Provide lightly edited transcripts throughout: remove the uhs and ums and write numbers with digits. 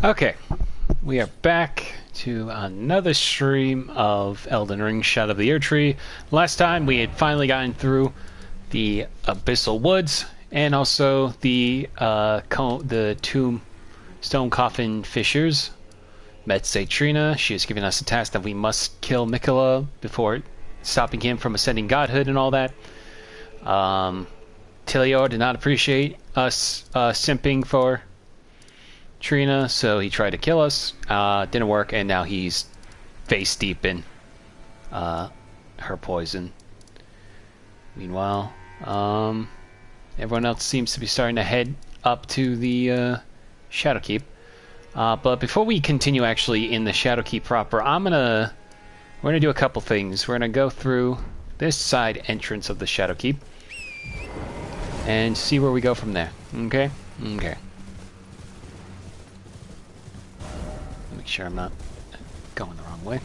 Okay, we are back to another stream of Elden Ring Shadow of the Erdtree. Last time we had finally gotten through the Abyssal Woods and also the Tombstone Coffin Fissures. Met Satrina. She has given us a task that we must kill Mikola before stopping him from ascending godhood and all that. Tilior did not appreciate us simping for Trina, so he tried to kill us. Didn't work, and now he's face deep in her poison. Meanwhile, everyone else seems to be starting to head up to the Shadowkeep. But before we continue actually in the Shadowkeep proper, we're gonna do a couple things. We're gonna go through this side entrance of the Shadowkeep and see where we go from there. Okay? Okay. Make sure I'm not going the wrong way.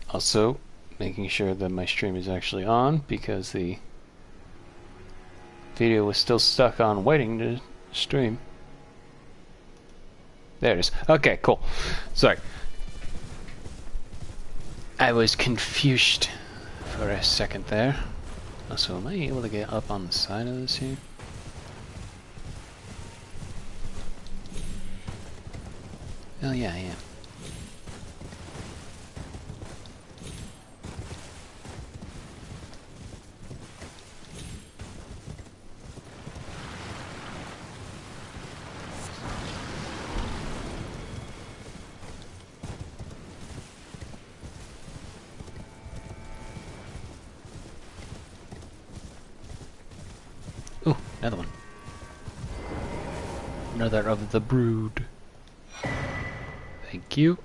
Also, making sure that my stream is actually on because the video was still stuck on waiting to stream. There it is. Okay, cool. Sorry. I was confused for a second there. Also, am I able to get up on the side of this here? Oh yeah, I am. Ooh, another one. Another of the brood. Thank you.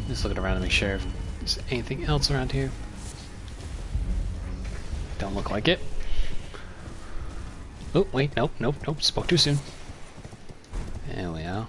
Just looking around to make sure if there's anything else around here. Don't look like it. Oh, wait, nope, nope, nope, spoke too soon. There we are.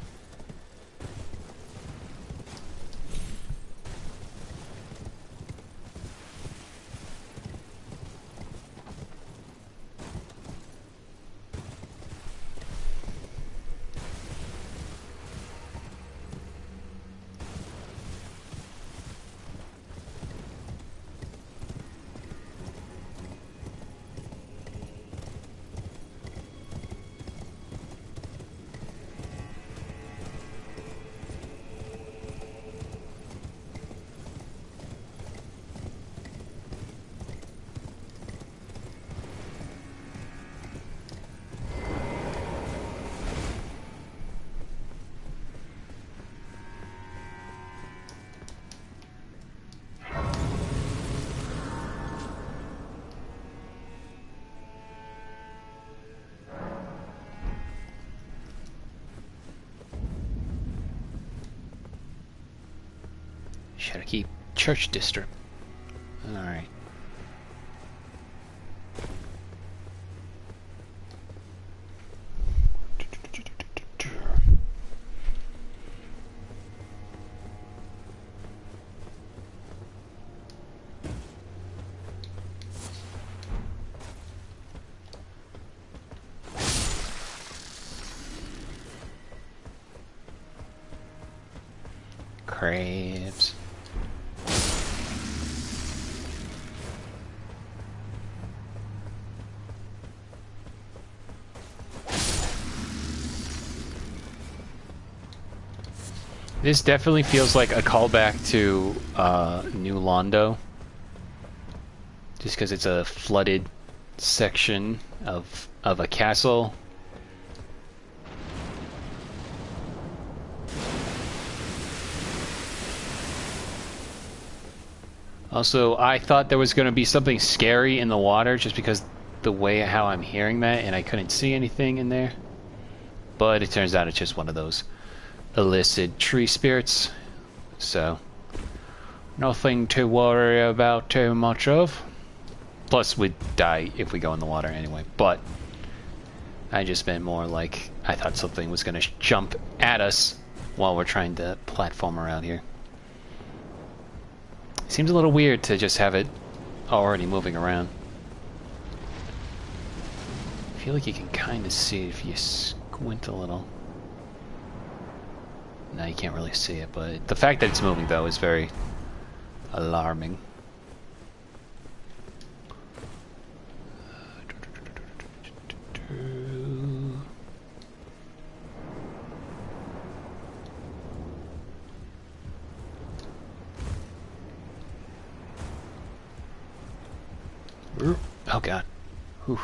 Shadowkeep Church District. Alright. Crabs. This definitely feels like a callback to New Londo. Just because it's a flooded section of a castle. Also, I thought there was going to be something scary in the water just because the way how I'm hearing that, and I couldn't see anything in there. But it turns out it's just one of those illicit tree spirits. So, nothing to worry about too much of. Plus, we'd die if we go in the water anyway. But I just meant more like I thought something was going to jump at us while we're trying to platform around here. Seems a little weird to just have it already moving around. I feel like you can kind of see it if you squint a little. No, you can't really see it, but the fact that it's moving, though, is very alarming. Oh, God. Whew.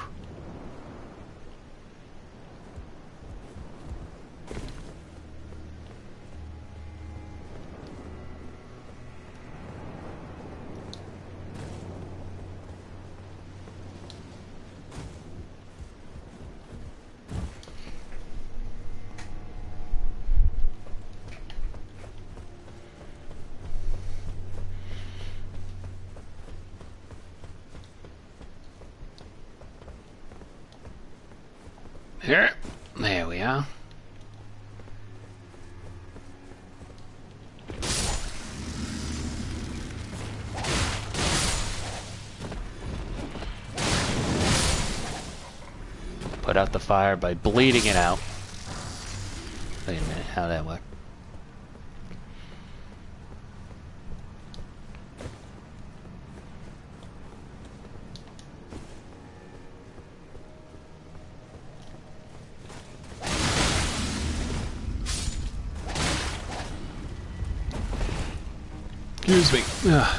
Here. There we are. Put out the fire by bleeding it out. Wait a minute, how'd that work? Excuse me. Ugh.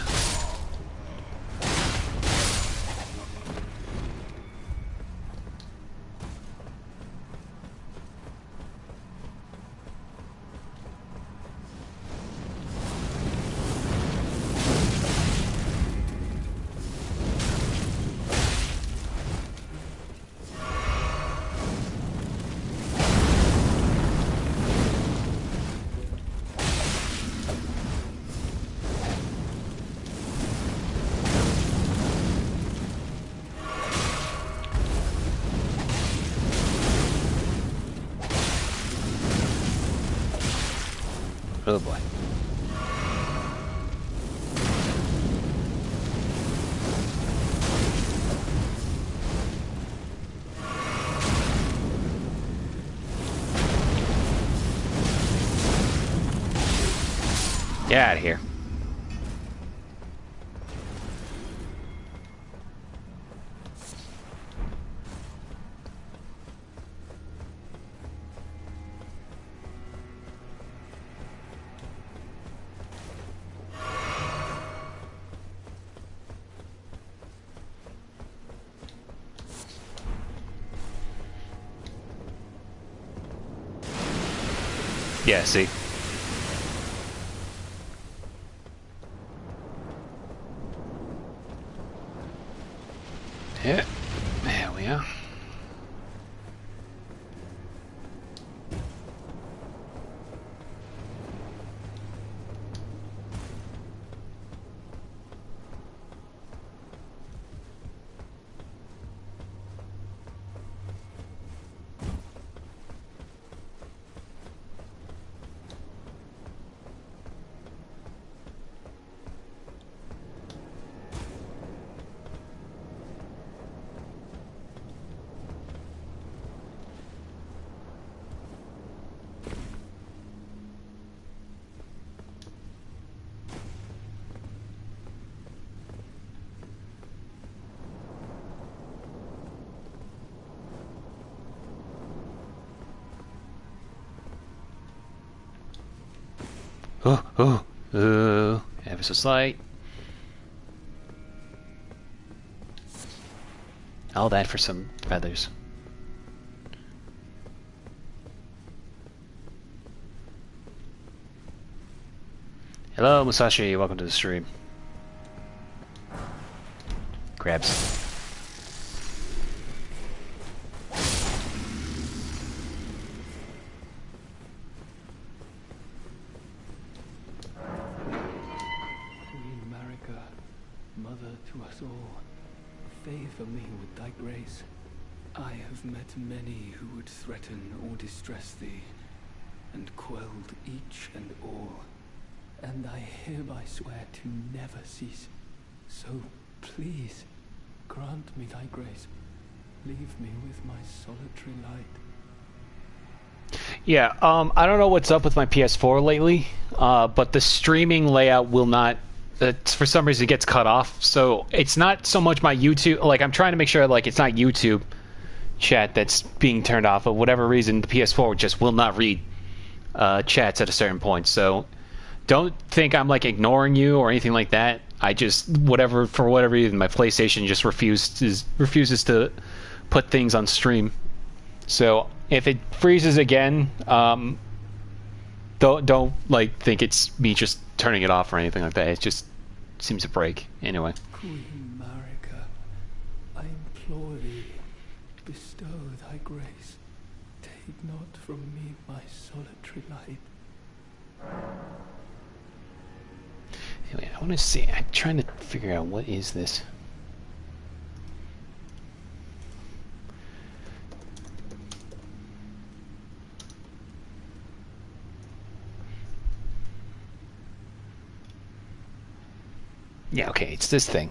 Oh boy. Get out of here. Yeah, see? Yeah, there we are. Ever so slight. All that for some feathers. Hello, Musashi. Welcome to the stream. grabs. Queen Marika, mother to us all, favor me with thy grace. I have met many who would threaten or distress thee, and quelled each and all. And I hereby swear to never cease. So please, grant me thy grace. Leave me with my solitary light. Yeah, I don't know what's up with my PS4 lately, but the streaming layout will not... for some reason, it gets cut off. So it's not so much my YouTube... Like, I'm trying to make sure, like, it's not YouTube chat that's being turned off. But whatever reason, the PS4 just will not read chats at a certain point. So don't think I'm, like, ignoring you or anything like that. I just... For whatever reason, my PlayStation just refuses to put things on stream. So if it freezes again, don't like think it's me just turning it off or anything like that. It just seems to break anyway. Queen Marika, I implore thee, bestow thy grace. Take not from me my solitary light. Anyway, I want to see. I'm trying to figure out what is this. Yeah, okay, it's this thing.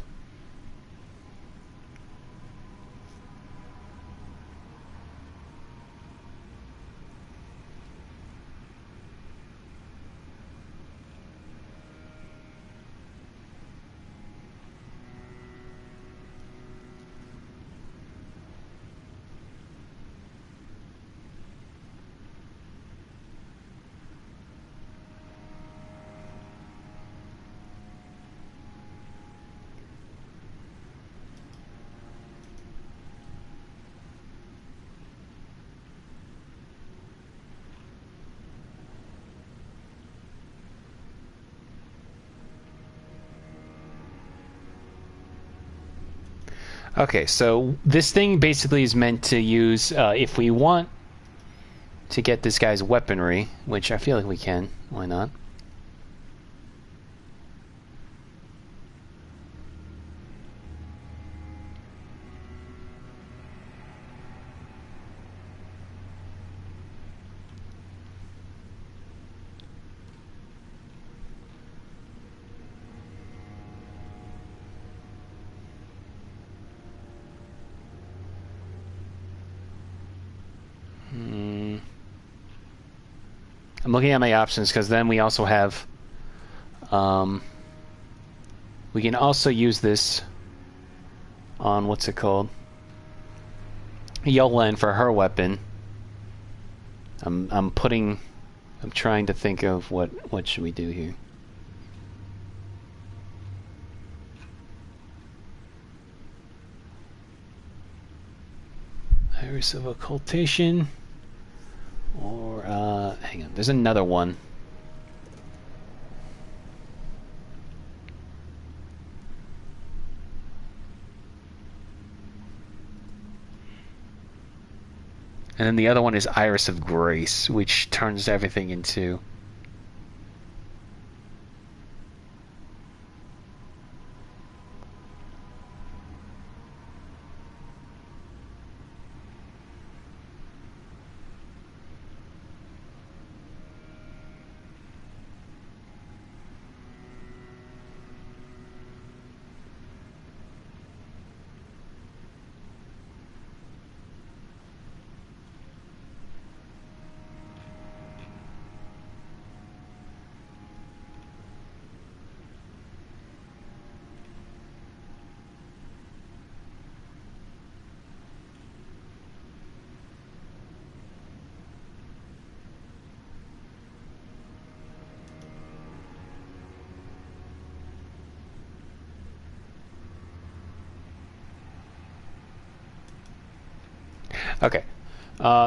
Okay, so this thing basically is meant to use, if we want to get this guy's weaponry, which I feel like we can, why not? I'm looking at my options because then we also have, we can also use this on, what's it called? Elden for her weapon. I'm trying to think of what should we do here. Iris of Occultation. Or, hang on, there's another one. And then the other one is Iris of Grace, which turns everything into... Okay,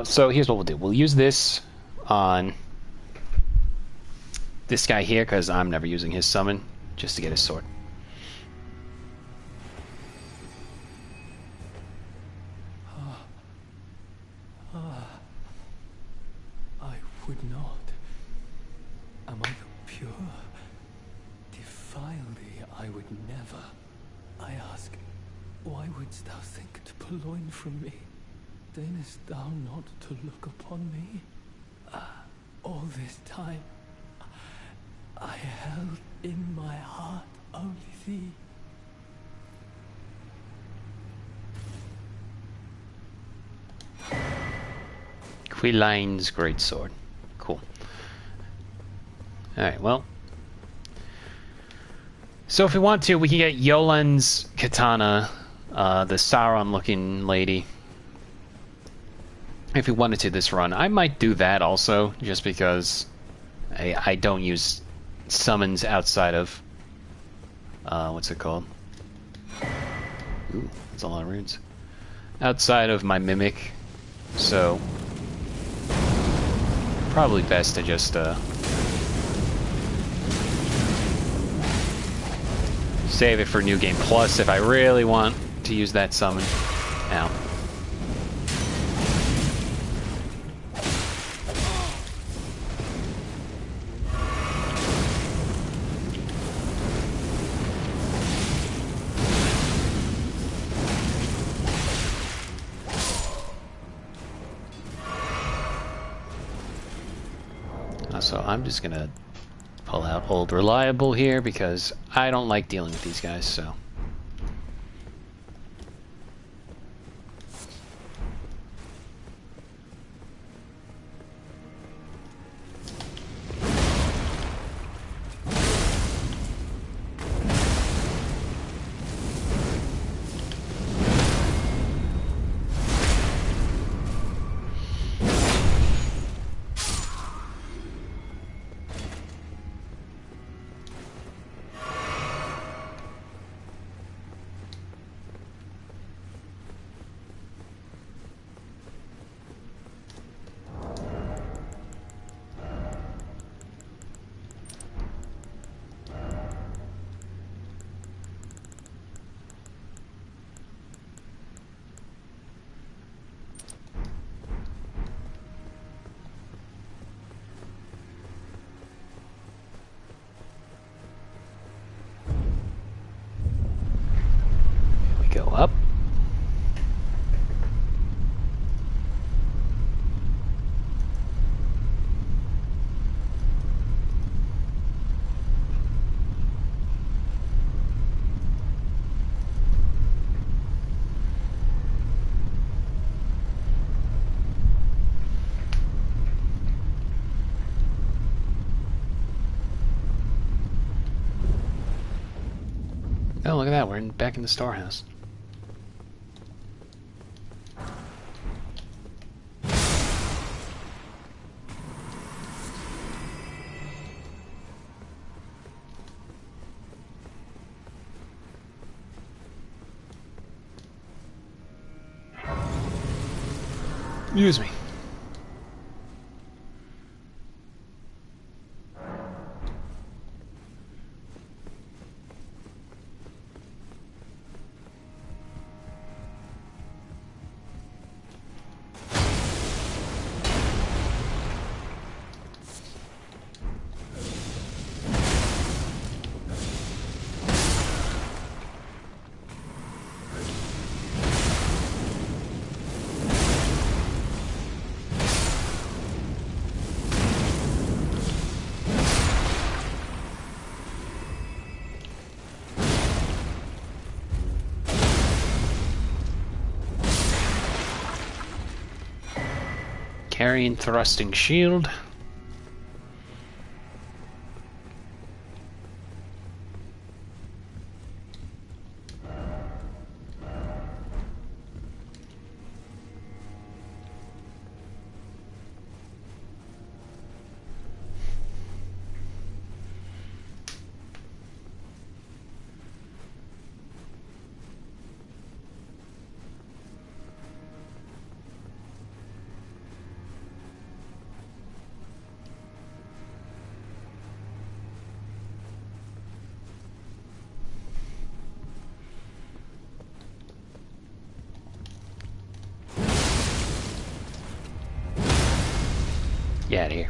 so here's what we'll do. We'll use this on this guy here, because I'm never using his summon, just to get his sword. would not. Am I the pure? Defile thee, I would never. I ask, why wouldst thou think to purloin from me? Deignest thou not to look upon me? All this time, I held in my heart only thee. Quiline's greatsword. Cool. Alright, well. So if we want to, we can get Yolen's katana, the Sauron-looking lady. If we wanted to this run. I might do that also, just because I don't use summons outside of... what's it called? Ooh, that's a lot of runes. Outside of my Mimic, so... probably best to just, save it for New Game Plus if I really want to use that summon. Ow. So I'm just gonna pull out Old Reliable here because I don't like dealing with these guys, so. Go up. Oh, look at that, we're back in the storehouse. Excuse me. Carrying thrusting shield. Get out of here.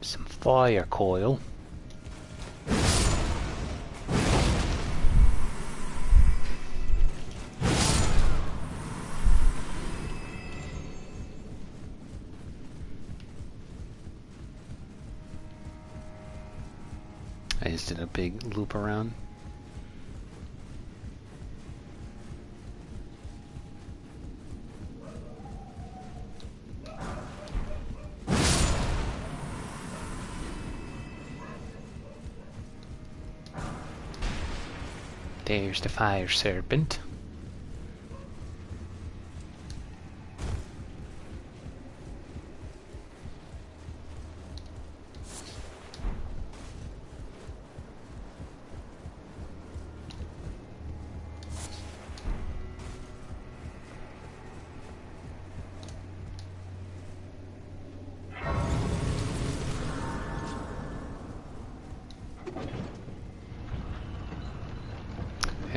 Some fire coil. I just did a big loop around. There's the fire serpent.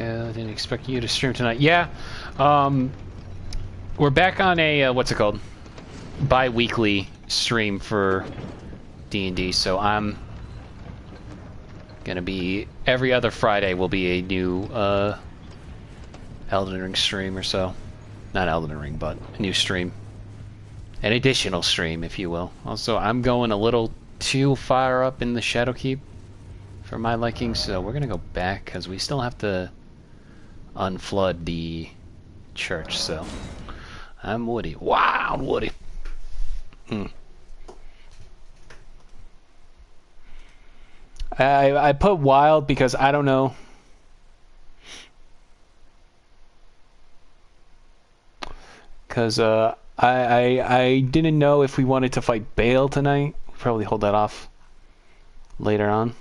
I didn't expect you to stream tonight. Yeah, we're back on a what's it called? Bi-weekly stream for D&D. So I'm gonna be every other Friday will be a new Elden Ring stream or so. Not Elden Ring, but a new stream, an additional stream, if you will. Also, I'm going a little too far up in the Shadowkeep for my liking, so we're gonna go back because we still have to unflood the church. So I'm Woody. Wild Woody. I put wild because I don't know. Because I didn't know if we wanted to fight Bale tonight. We'll probably hold that off later on.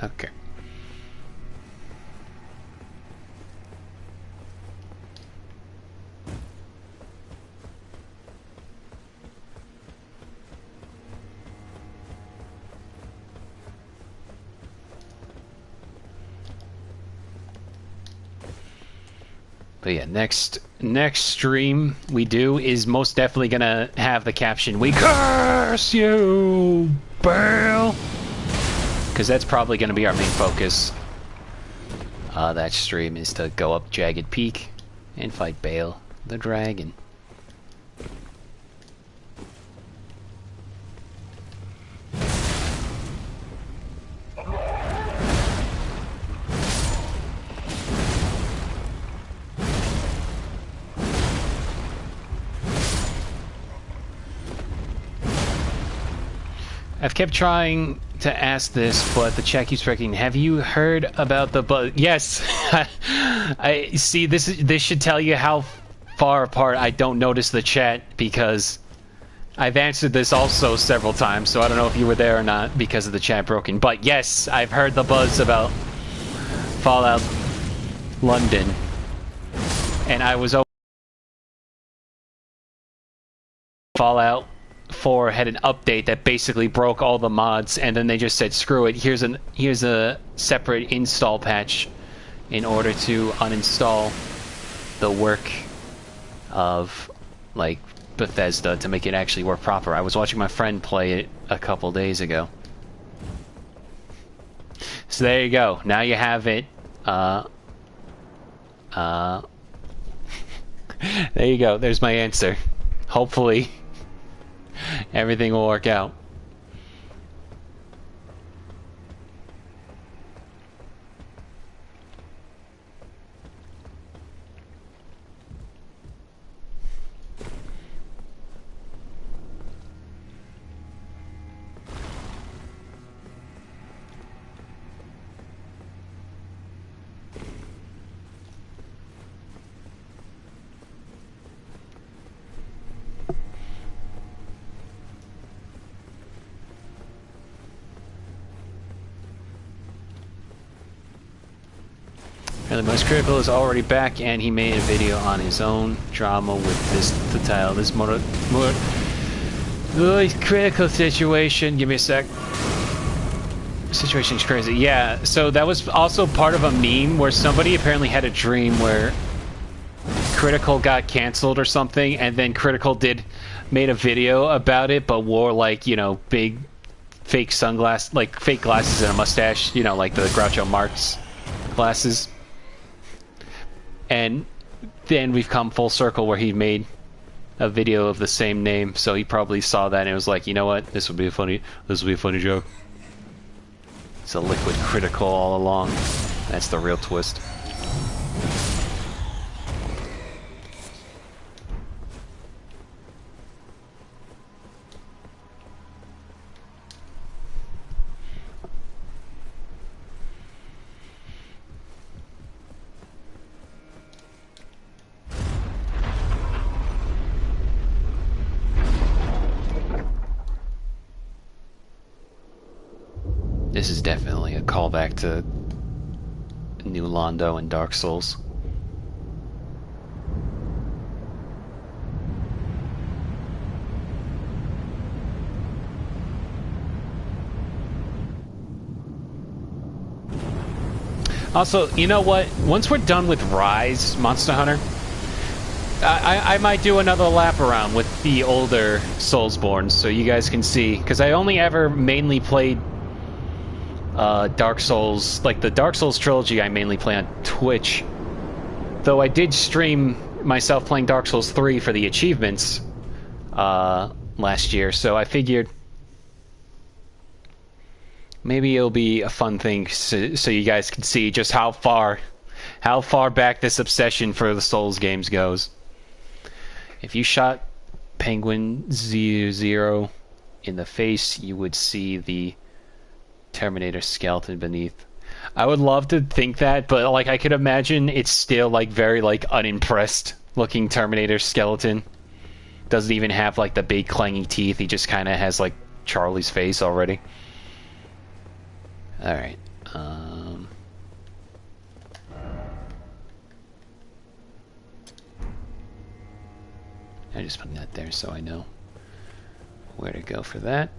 Okay. But yeah, next stream we do is most definitely gonna have the caption, "We curse you, Bale," because that's probably gonna be our main focus. That stream is to go up Jagged Peak and fight Bale the dragon. I've kept trying to ask this, but the chat keeps breaking. Have you heard about the buzz? Yes. I see. This should tell you how far apart I don't notice the chat, because I've answered this also several times, so I don't know if you were there or not because of the chat broken. But yes, I've heard the buzz about Fallout London, and I was Fallout 4 had an update that basically broke all the mods, and then they just said, screw it, here's a separate install patch in order to uninstall the work of, like, Bethesda to make it actually work proper. I was watching my friend play it a couple days ago. So there you go. Now you have it. There you go. There's my answer. Hopefully everything will work out. And the most critical is already back, and he made a video on his own drama with the title. This more critical situation. Give me a sec. Situation's crazy. Yeah, so that was also part of a meme where somebody apparently had a dream where Critical got canceled or something, and then Critical made a video about it, but wore like, you know, big fake sunglasses, like fake glasses and a mustache, you know, like the Groucho Marx glasses. And then we've come full circle where he made a video of the same name, so he probably saw that and it was like, you know what, this will be a funny joke. It's a liquid Critical all along. That's the real twist. This is definitely a callback to New Londo and Dark Souls. Also, you know what? Once we're done with Rise, Monster Hunter, I might do another lap around with the older Soulsborns so you guys can see. Because I only ever mainly played Dark Souls, like the Dark Souls trilogy I mainly play on Twitch. Though I did stream myself playing Dark Souls 3 for the achievements last year, so I figured maybe it'll be a fun thing so you guys can see just how far back this obsession for the Souls games goes. If you shot Penguin Zero in the face, you would see the Terminator skeleton beneath. I would love to think that, but like I could imagine it's still like very like unimpressed looking Terminator skeleton. Doesn't even have like the big clanging teeth. He just kind of has like Charlie's face already. All right. I'm just putting that there so I know where to go for that.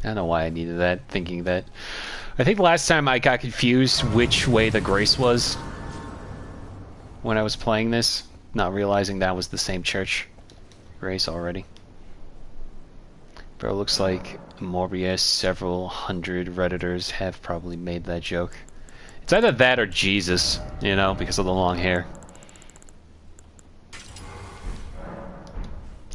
I don't know why I needed that, thinking that... I think last time I got confused which way the grace was when I was playing this, not realizing that was the same church grace already. Bro, looks like Morbius, several hundred Redditors have probably made that joke. It's either that or Jesus, you know, because of the long hair.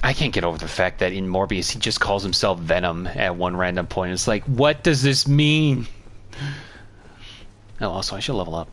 I can't get over the fact that in Morbius he just calls himself Venom at one random point. It's like, what does this mean? Oh, also, I should level up.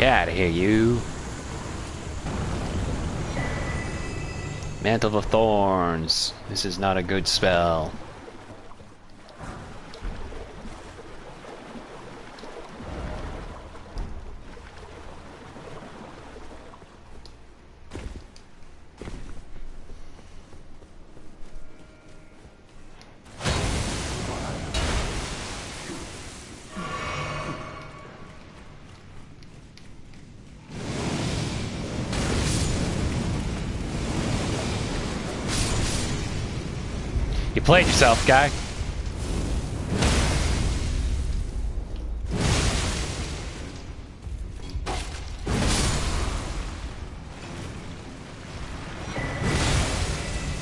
Get out of here, you. Mantle of Thorns. This is not a good spell. You played yourself, guy.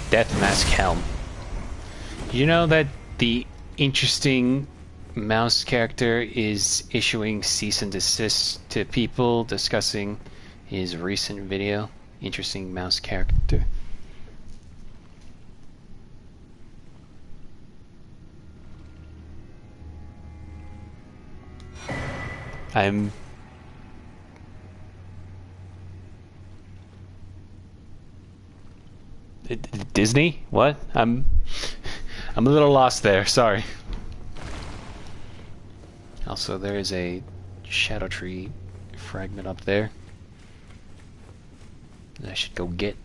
Death Mask Helm. You know that the interesting mouse character is issuing cease and desist to people discussing his recent video? Interesting mouse character. I'm Disney? What? I'm a little lost there. Sorry. Also, there is a shadow tree fragment up there that I should go get.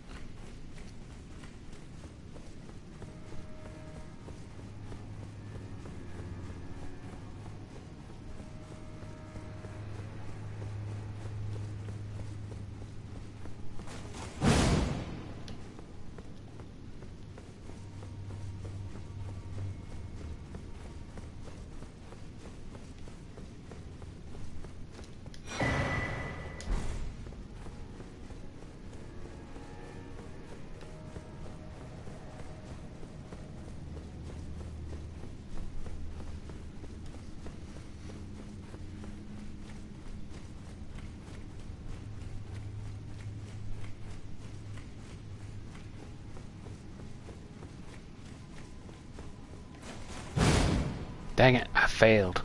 Dang it, I failed.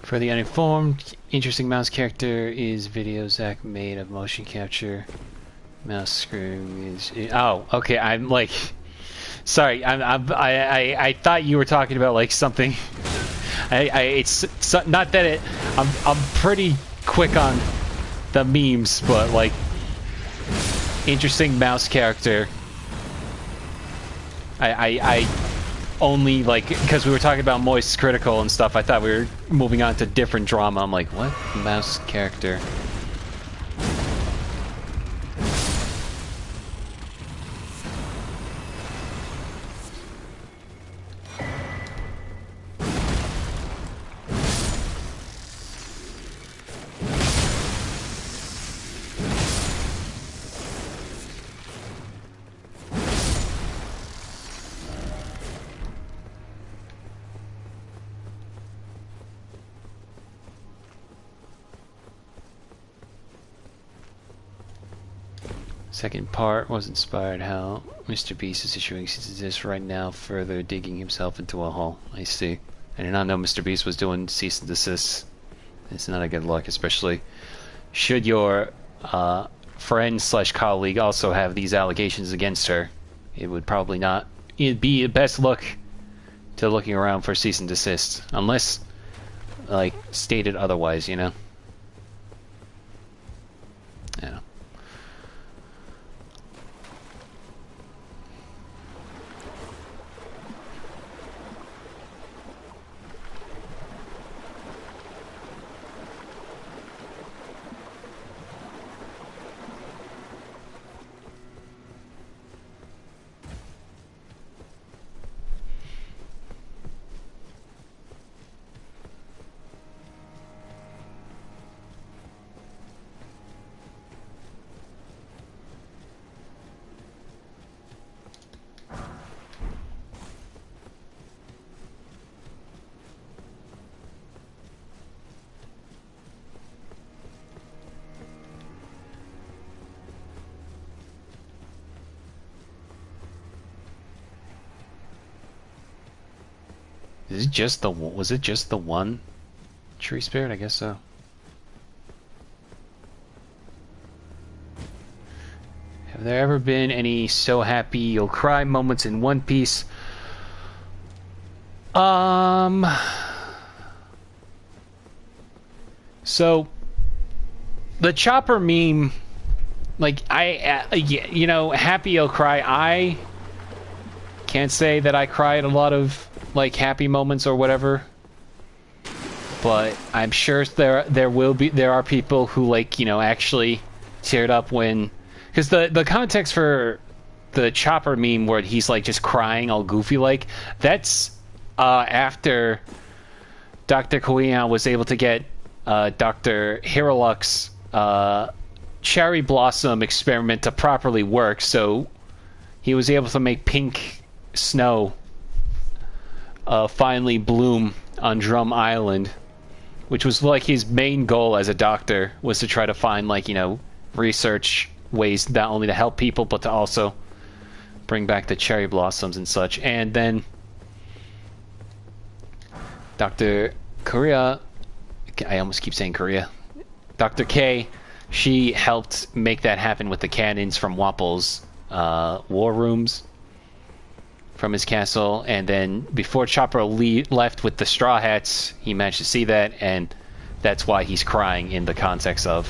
For the uninformed, interesting mouse character is video Zach made of motion capture. Mouse screw is. Oh, okay. I'm like, sorry. I thought you were talking about like something. It's not that it. I'm pretty quick on the memes, but like, interesting mouse character. I only like because we were talking about Moist Critical and stuff. I thought we were moving on to different drama. I'm like, what mouse character? Second part was inspired how Mr. Beast is issuing cease and desist right now, further digging himself into a hole. I see. I did not know Mr. Beast was doing cease and desist. It's not a good look, especially should your friend slash colleague also have these allegations against her. It would probably not. It'd be the best look to looking around for cease and desist, unless like stated otherwise, you know. Yeah. Is it just the was it just the one tree spirit? I guess so. Have there ever been any so happy you'll cry moments in One Piece? So the Chopper meme, like you know, happy you'll cry. I can't say that I cry at a lot of like happy moments or whatever, but I'm sure there are people who, like, you know, actually teared up when, because the context for the Chopper meme where he's like just crying all goofy like, that's after Dr. Koian was able to get Dr. Hirolux's cherry blossom experiment to properly work, so he was able to make pink snow finally bloom on Drum Island, which was like his main goal as a doctor, was to try to find, like, you know, research ways not only to help people but to also bring back the cherry blossoms and such. And then Dr. Korea, I almost keep saying Korea, Dr. K, she helped make that happen with the cannons from Wapple's war rooms from his castle. And then before Chopper left with the Straw Hats, he managed to see that, and that's why he's crying in the context of...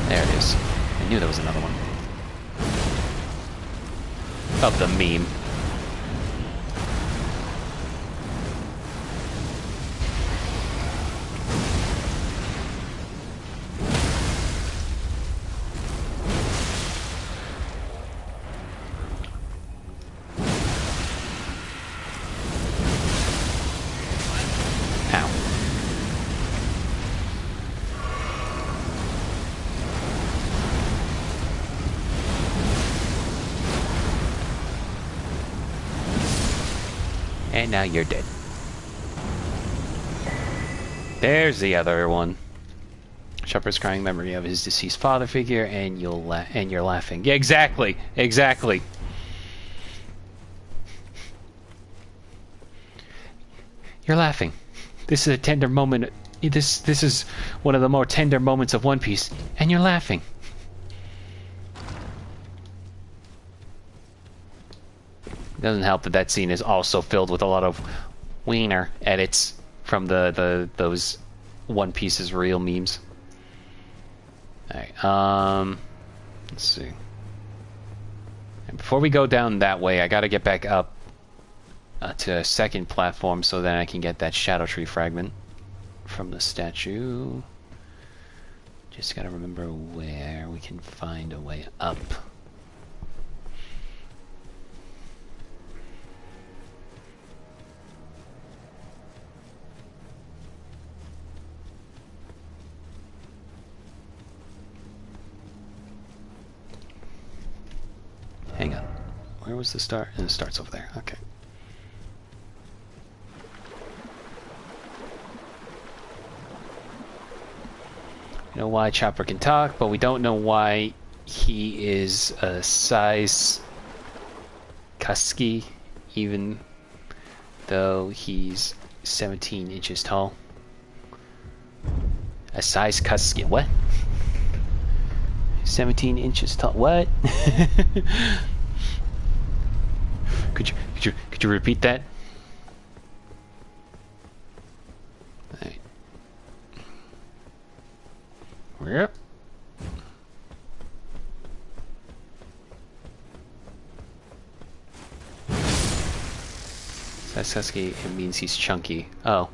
There it is. I knew there was another one. Of the meme. And now you're dead. There's the other one. Chopper's crying memory of his deceased father figure, and you're laughing. Yeah, exactly, exactly. You're laughing. This is a tender moment. This is one of the more tender moments of One Piece, and you're laughing. Doesn't help that that scene is also filled with a lot of wiener edits from those One Piece's real memes. Alright, let's see. And before we go down that way, I gotta get back up to a second platform so that I can get that Shadow Tree fragment from the statue. Just gotta remember where we can find a way up. Hang on. Where was the start? And it starts over there. Okay. You know why Chopper can talk, but we don't know why he is a size Kusky, even though he's 17 inches tall. A size Kusky. What? 17 inches tall. What? Could you repeat that? Alright. Yep. That's husky. It means he's chunky. Oh.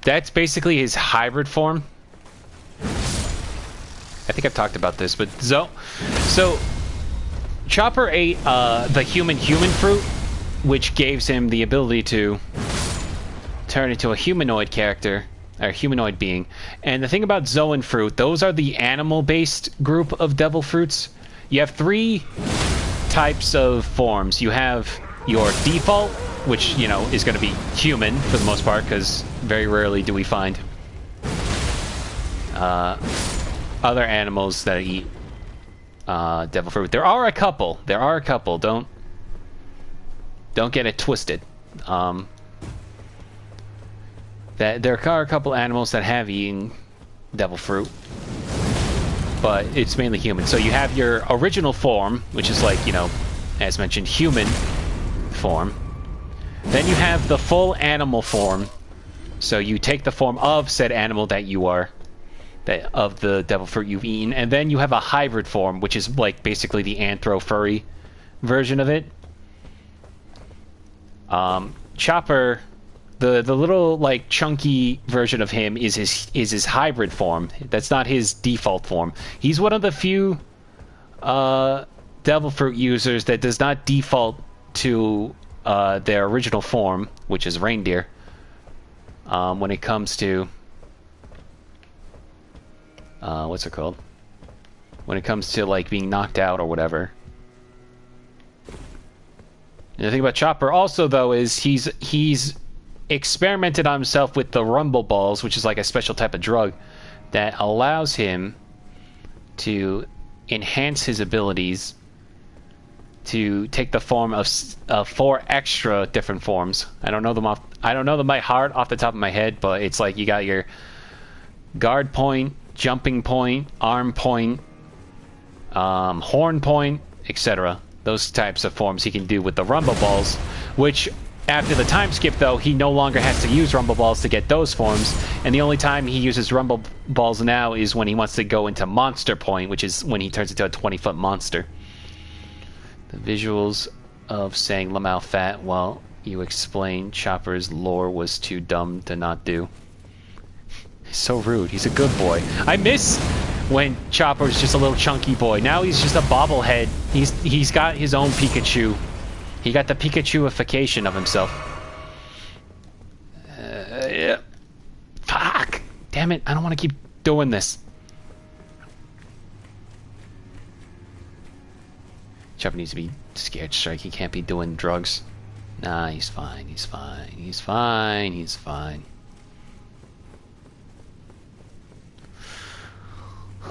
That's basically his hybrid form. I think I've talked about this, but so Chopper ate the human fruit, which gives him the ability to turn into a humanoid character, or humanoid being. And the thing about Zoan fruit, those are the animal-based group of devil fruits. You have 3 types of forms. You have your default, which, you know, is going to be human for the most part, because very rarely do we find other animals that eat devil fruit. There are a couple. There are a couple. Don't get it twisted. That there are a couple animals that have eaten devil fruit, but it's mainly human. So you have your original form, which is like, you know, as mentioned, human form. Then you have the full animal form. So you take the form of said animal that you are, that of the devil fruit you've eaten, and then you have a hybrid form, which is like basically the anthro-furry version of it. Chopper, the little like chunky version of him is his hybrid form. That's not his default form. He's one of the few devil fruit users that does not default to their original form, which is reindeer. When it comes to what's it called? When it comes to like being knocked out or whatever. And the thing about Chopper also though is he's experimented on himself with the rumble balls, which is like a special type of drug that allows him to enhance his abilities to take the form of 4 extra different forms. I don't know them by heart off the top of my head, but it's like you got your guard point, jumping point, arm point, horn point, etc. Those types of forms he can do with the rumble balls, which after the time skip though, he no longer has to use rumble balls to get those forms, and the only time he uses rumble balls now is when he wants to go into monster point, which is when he turns into a 20-foot monster. The visuals of saying Lamau fat while you explain Chopper's lore was too dumb to not do. He's so rude. He's a good boy. I miss when Chopper's just a little chunky boy. Now he's just a bobblehead. He's got his own Pikachu. He got the Pikachuification of himself. Yeah. Fuck! Damn it! I don't want to keep doing this. Chopper needs to be scared strike. He can't be doing drugs. Nah, he's fine. He's fine. He's fine. He's fine.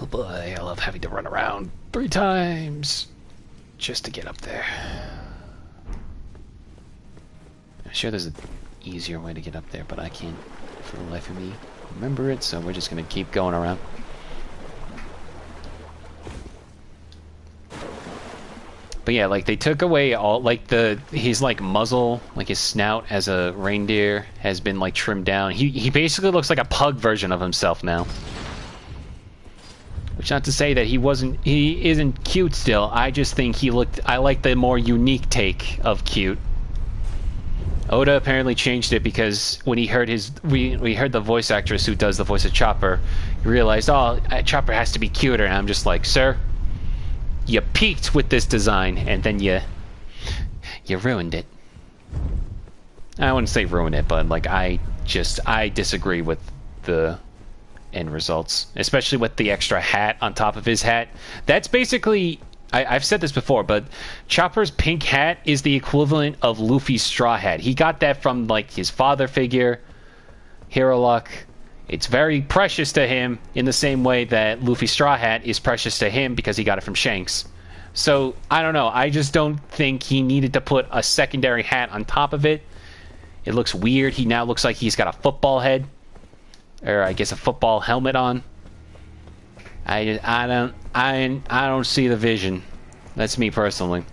Oh boy, I love having to run around 3 times just to get up there. I'm sure there's an easier way to get up there, but I can't for the life of me remember it, so we're just gonna keep going around. But yeah, like they took away all like his like muzzle, like his snout as a reindeer has been like trimmed down. He basically looks like a pug version of himself now. Which not to say that he isn't cute still. I just think I like the more unique take of cute. Oda apparently changed it because when he heard we heard the voice actress who does the voice of Chopper, he realized, oh, Chopper has to be cuter, and I'm just like, sir, you peaked with this design, and then you ruined it. I wouldn't say ruined it, but like I disagree with the end results, especially with the extra hat on top of his hat. That's basically, I've said this before, but Chopper's pink hat is the equivalent of Luffy's straw hat. He got that from like his father figure, Hero Luck. It's very precious to him in the same way that Luffy's straw hat is precious to him because he got it from Shanks. So, I don't know. I just don't think he needed to put a secondary hat on top of it. It looks weird. He now looks like he's got a football head. Or I guess a football helmet on. I don't see the vision. That's me personally.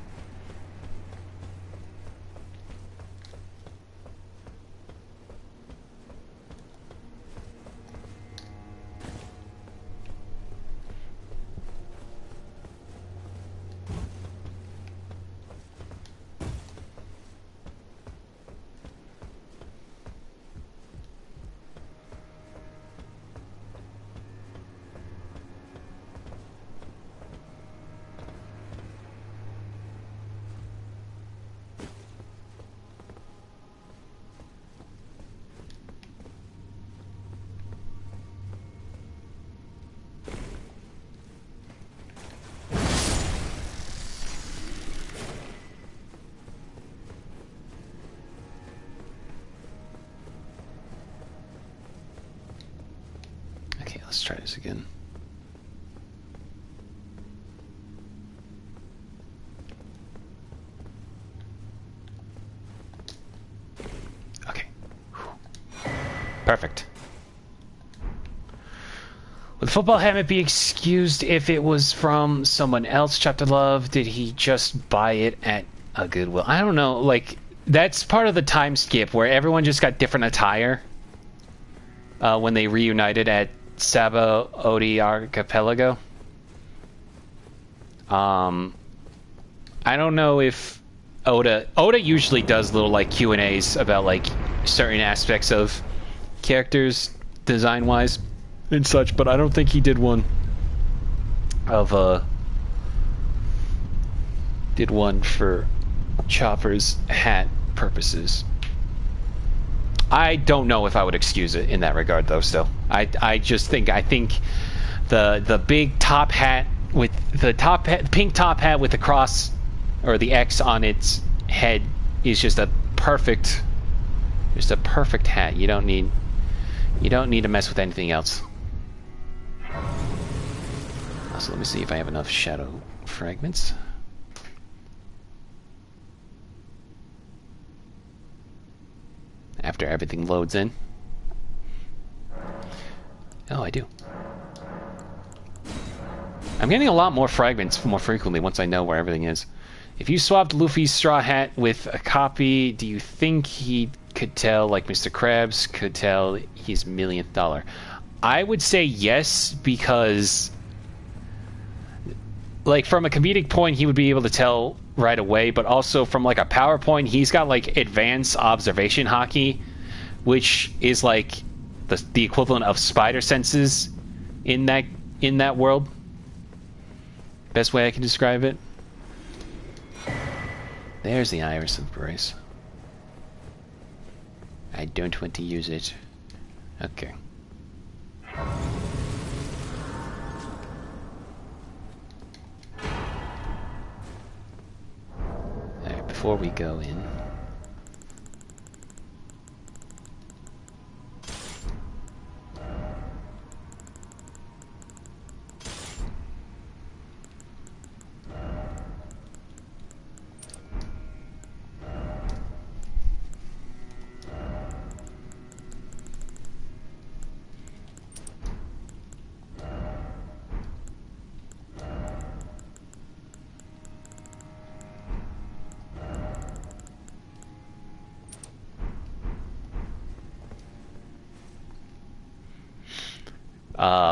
Let's try this again. Perfect. Would the football helmet be excused if it was from someone else, Chapter Love? Did he just buy it at a Goodwill? I don't know. Like, that's part of the time skip where everyone just got different attire when they reunited at Sabo Odi Archipelago. I don't know if Oda usually does little like Q&As about like certain aspects of characters design wise and such, but I don't think he did one for Chopper's hat purposes. I don't know if I would excuse it in that regard though. Still, I think the big top hat with the pink top hat with the cross or the X on its head is just a perfect hat. You don't need to mess with anything else. So let me see if I have enough shadow fragments. After everything loads in. Oh, I do. I'm getting a lot more fragments more frequently once I know where everything is. If you swapped Luffy's straw hat with a copy, do you think he could tell, like Mr. Krabs could tell his millionth dollar? I would say yes, because like from a comedic point he would be able to tell right away, but also from like a PowerPoint he's got like advanced observation hockey, which is like the equivalent of spider senses in that world. Best way I can describe it. There's the Iris of Grace. I don't want to use it. Okay. Alright, before we go in...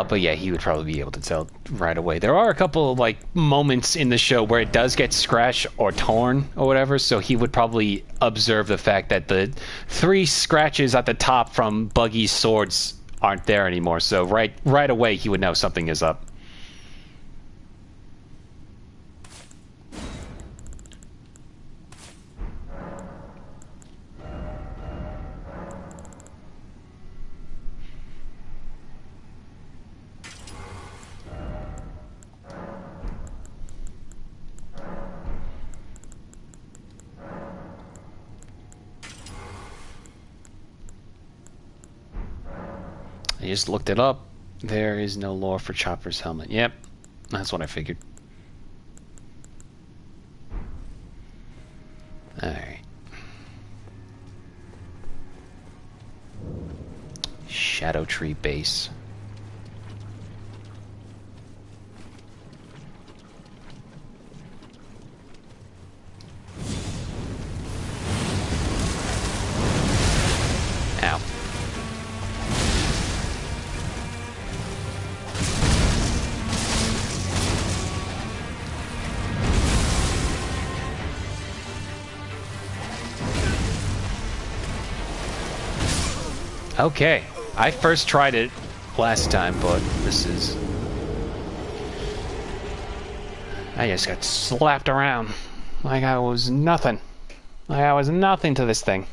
but yeah, he would probably be able to tell right away. There are a couple of like moments in the show where it does get scratched or torn or whatever, so he would probably observe the fact that the 3 scratches at the top from Buggy's swords aren't there anymore. So right away he would know something is up. I just looked it up. There is no lore for Chopper's helmet. Yep, that's what I figured. Alright. Shadow Tree base. Ow. Okay, I first tried it last time, but this is... I just got slapped around like I was nothing. Like I was nothing to this thing.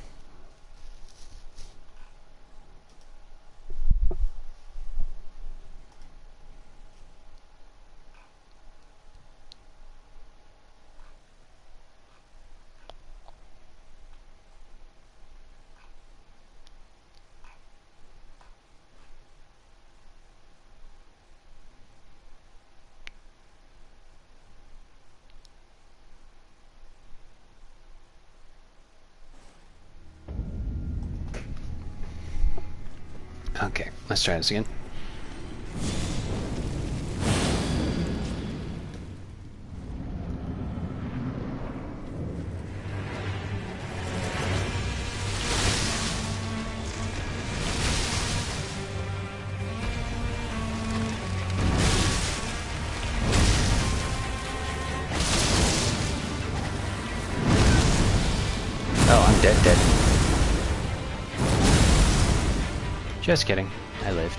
Okay, let's try this again. Oh, I'm dead. Just kidding. I lived.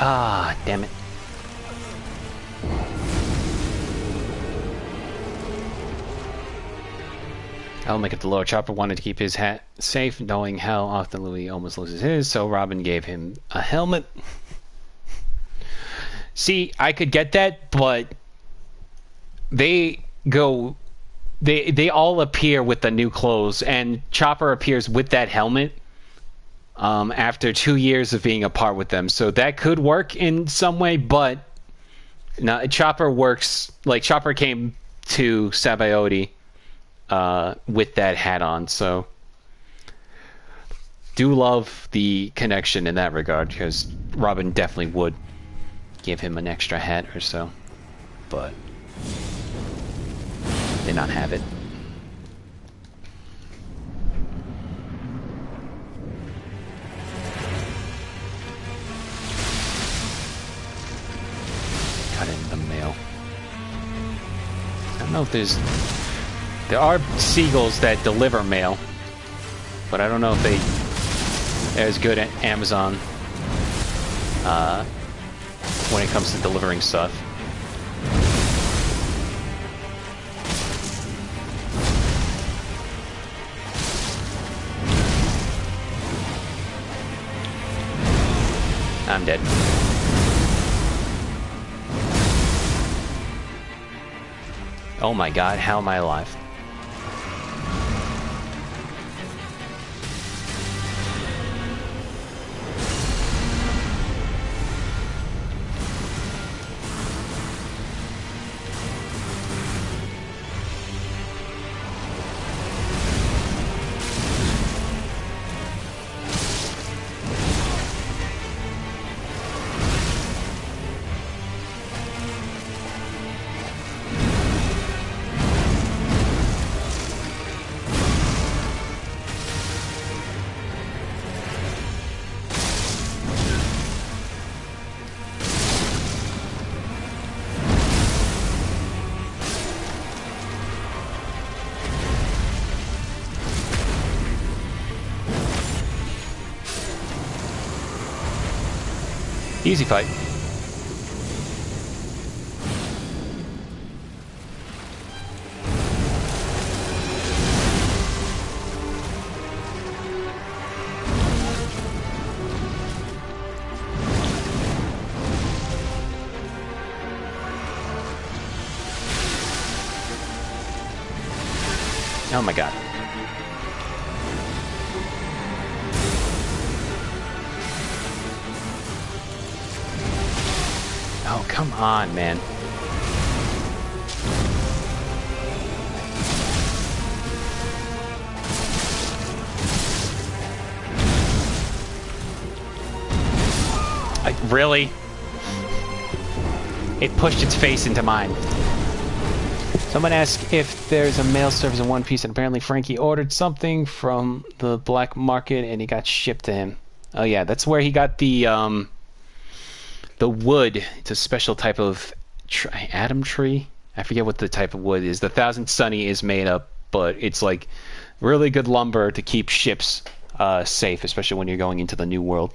Ah, damn it. I'll make it the Lord Chopper wanted to keep his hat safe, knowing how often Louis almost loses his, so Robin gave him a helmet. See, I could get that, but they all appear with the new clothes, and Chopper appears with that helmet after 2 years of being apart with them. So that could work in some way, but no, Chopper works, like Chopper came to Sabaody with that hat on, so do love the connection in that regard, because Robin definitely would give him an extra hat or so, but did not have it. Got in the mail. I don't know if there are seagulls that deliver mail, but I don't know if they're as good at Amazon when it comes to delivering stuff. I'm dead. Oh my god, how am I alive? Easy fight. Oh my god. Oh, come on, man. Really? It pushed its face into mine. Someone asked if there's a mail service in One Piece, and apparently Frankie ordered something from the black market and it got shipped to him. Oh yeah, that's where he got the wood. It's a special type of Adam tree. I forget what the type of wood is. The Thousand Sunny is made up, but it's like really good lumber to keep ships safe, especially when you're going into the New World.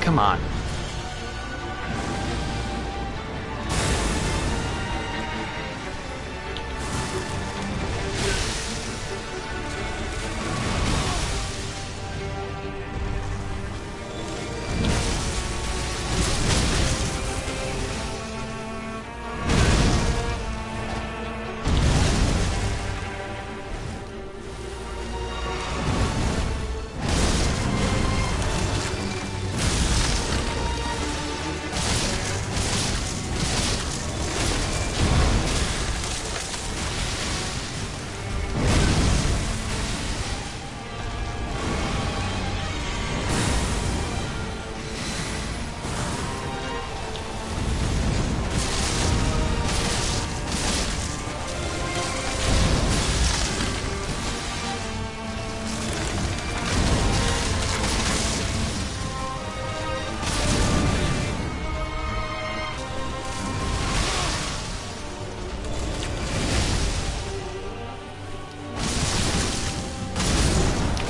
Come on.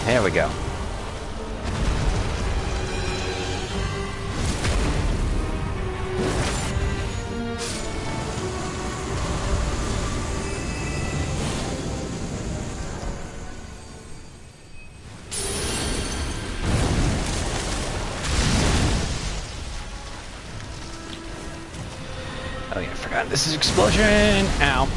There we go. Oh yeah, I forgot this is explosion. Ow.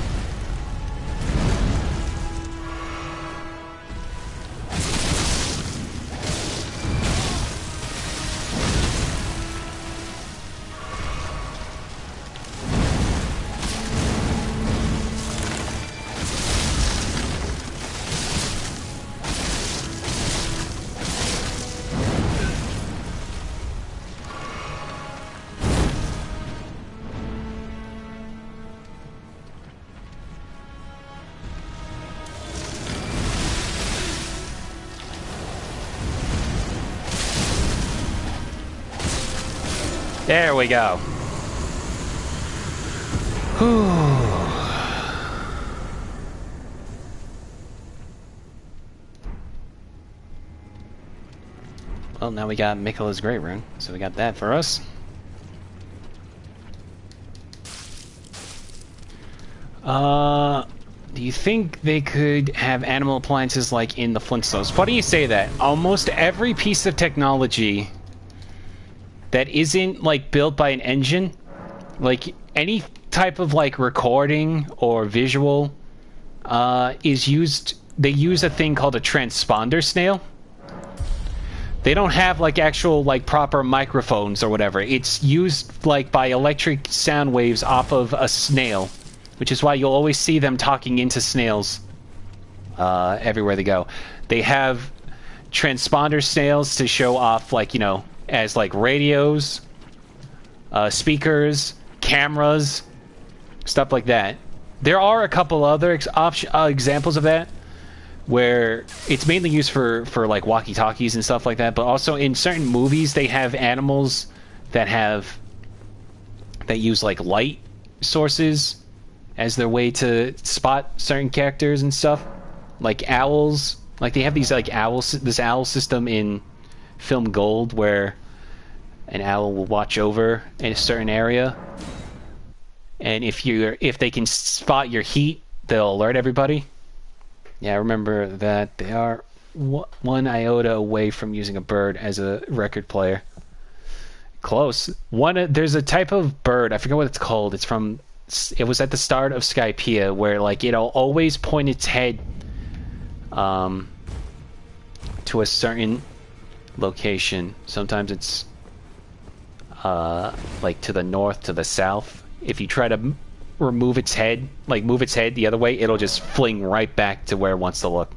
There we go. Whew. Well, now we got Miquella's Great Rune, so we got that for us. Do you think they could have animal appliances like in the Flintstones? Why do you say that? Almost every piece of technology that isn't like built by an engine, like any type of like recording or visual, is used. They use a thing called a transponder snail. They don't have like actual like proper microphones or whatever. It's used like by electric sound waves off of a snail, which is why you'll always see them talking into snails everywhere they go. They have transponder snails to show off, like, you know, as like radios, speakers, cameras, stuff like that. There are a couple other examples of that where it's mainly used for like walkie-talkies and stuff like that, but also in certain movies they have animals that use like light sources as their way to spot certain characters and stuff, like owls. Like they have these like this owl system in film Gold where an owl will watch over in a certain area, and if they can spot your heat, they'll alert everybody. Yeah, I remember that. They are one iota away from using a bird as a record player. Close. There's a type of bird, I forget what it's called. It was at the start of Skypiea, where like it'll always point its head to a certain location. Sometimes it's like to the north, to the south. If you try to move its head the other way, it'll just fling right back to where it wants to look.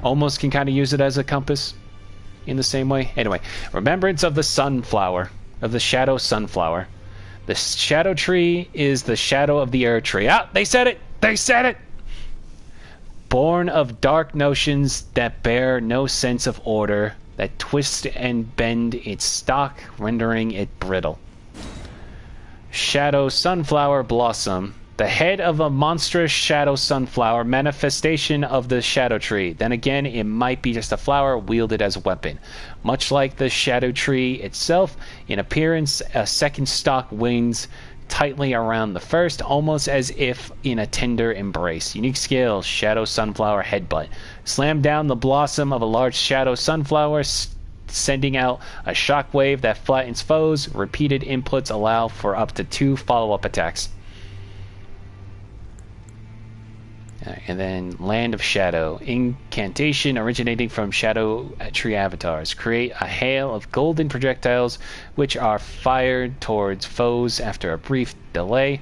Almost can kind of use it as a compass in the same way. Anyway, remembrance of the sunflower, of the shadow sunflower. The shadow tree is the shadow of the Erdtree. Ah, they said it! They said it! Born of dark notions that bear no sense of order, that twist and bend its stalk, rendering it brittle. Shadow sunflower blossom, The head of a monstrous shadow sunflower, manifestation of the shadow tree. Then again, it might be just a flower wielded as a weapon. Much like the shadow tree itself, in appearance, a second stalk winds tightly around the first, almost as if in a tender embrace. Unique skill, shadow sunflower headbutt. Slam down the blossom of a large shadow sunflower, sending out a shockwave that flattens foes. Repeated inputs allow for up to 2 follow-up attacks. And then Land of Shadow. Incantation originating from Shadow Tree avatars. Create a hail of golden projectiles which are fired towards foes after a brief delay.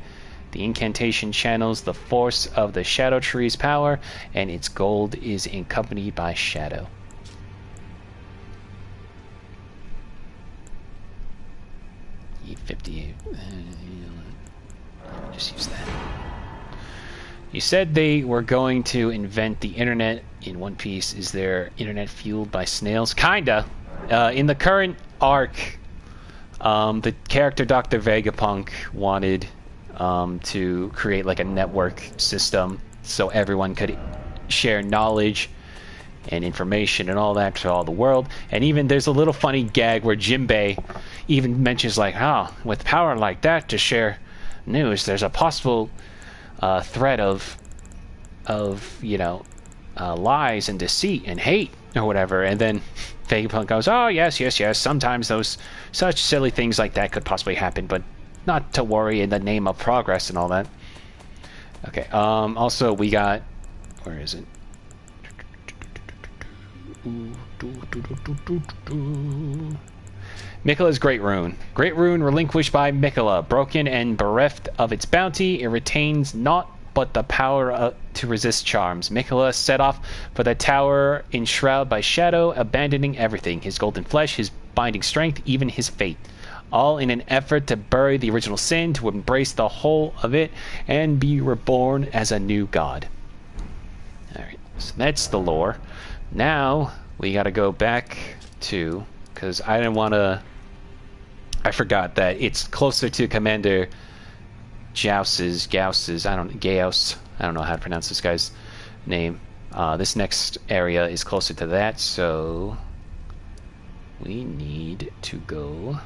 The incantation channels the force of the Shadow Tree's power, and its gold is accompanied by shadow. E58. Just use that. You said they were going to invent the internet in One Piece. Is there internet fueled by snails? Kinda. In the current arc, the character Dr. Vegapunk wanted to create like a network system so everyone could share knowledge and information and all that to all the world. And even there's a little funny gag where Jinbei even mentions like, oh, with power like that to share news, there's a possible threat of you know, lies and deceit and hate or whatever. And then Vegapunk goes, oh yes, sometimes those such silly things like that could possibly happen, but not to worry in the name of progress and all that. Okay, also we got, where is it? Miquella's Great Rune. Great Rune relinquished by Miquella. Broken and bereft of its bounty, it retains naught but the power to resist charms. Miquella set off for the tower enshrouded by shadow, abandoning everything. His golden flesh, his binding strength, even his fate. All in an effort to bury the original sin, to embrace the whole of it, and be reborn as a new god. Alright, so that's the lore. Now, we gotta go back to... because I didn't want to... I forgot that it's closer to Commander Gauss's, I don't know how to pronounce this guy's name. This next area is closer to that, so we need to go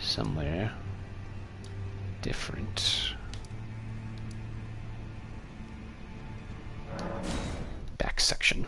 somewhere different. Back section.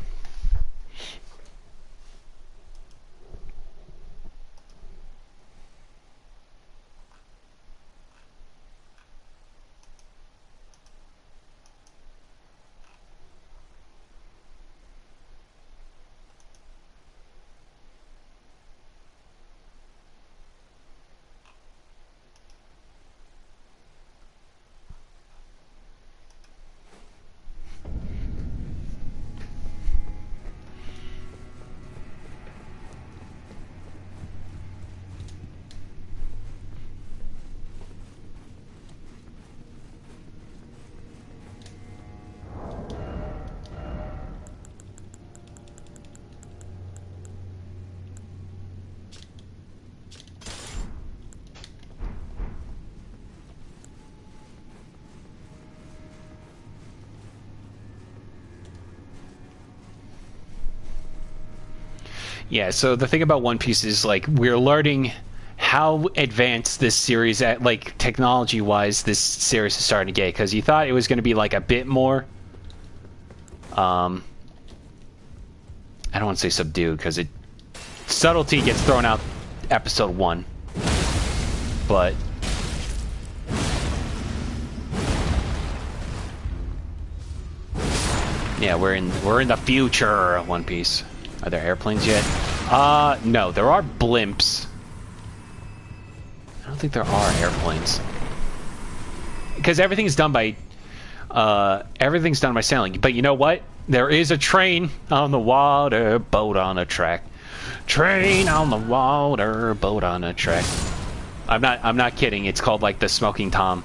Yeah, so the thing about One Piece is, like, we're learning how advanced this series, at like, technology-wise, this series is starting to get, because you thought it was going to be, like, a bit more, I don't want to say subdued, because subtlety gets thrown out episode 1, but... yeah, we're in the future of One Piece. Are there airplanes yet? No, there are blimps. I don't think there are airplanes. Because everything's done by sailing. But you know what? There is a train on the water, boat on a track. Train on the water, boat on a track. I'm not kidding. It's called like the Smoking Tom.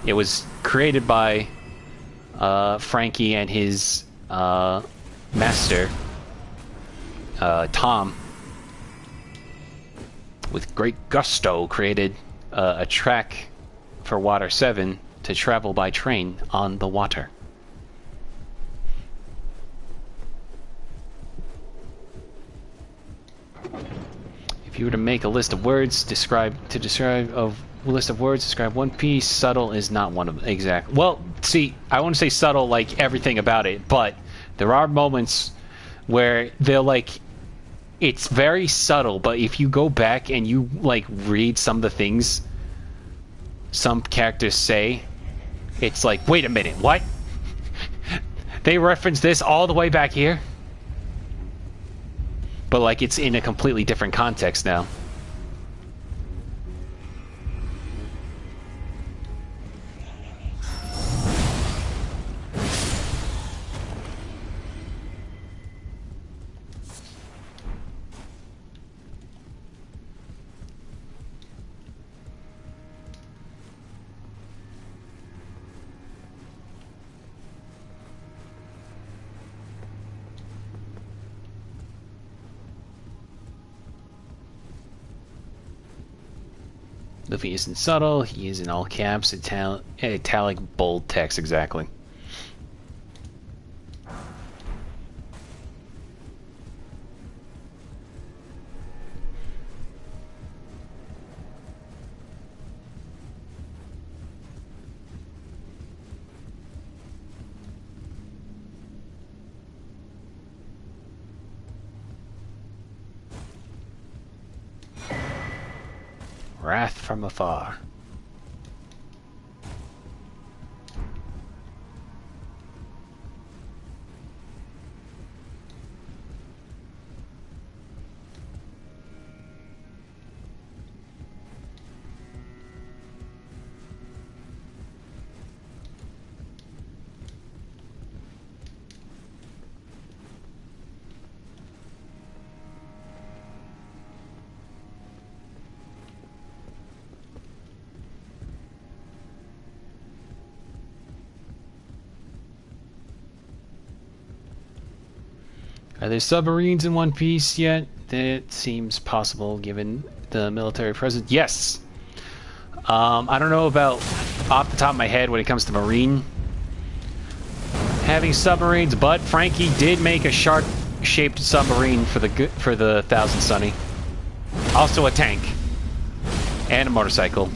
It was created by Frankie and his master. Tom, with great gusto, created a track for Water 7 to travel by train on the water. If you were to make a list of words, describe One Piece, subtle is not one of them. Exactly. Well, see, I want to say subtle like everything about it, but there are moments where they're like, it's very subtle, but if you go back and you like read some of the things some characters say, it's like, wait a minute, what? They reference this all the way back here? But like it's in a completely different context now. Luffy isn't subtle, he is in all caps, italic, bold text, exactly. Wrath from afar. Are there submarines in One Piece yet? That seems possible given the military presence. Yes! I don't know about off the top of my head when it comes to marine having submarines, but Frankie did make a shark-shaped submarine for the Thousand Sunny. Also a tank. And a motorcycle.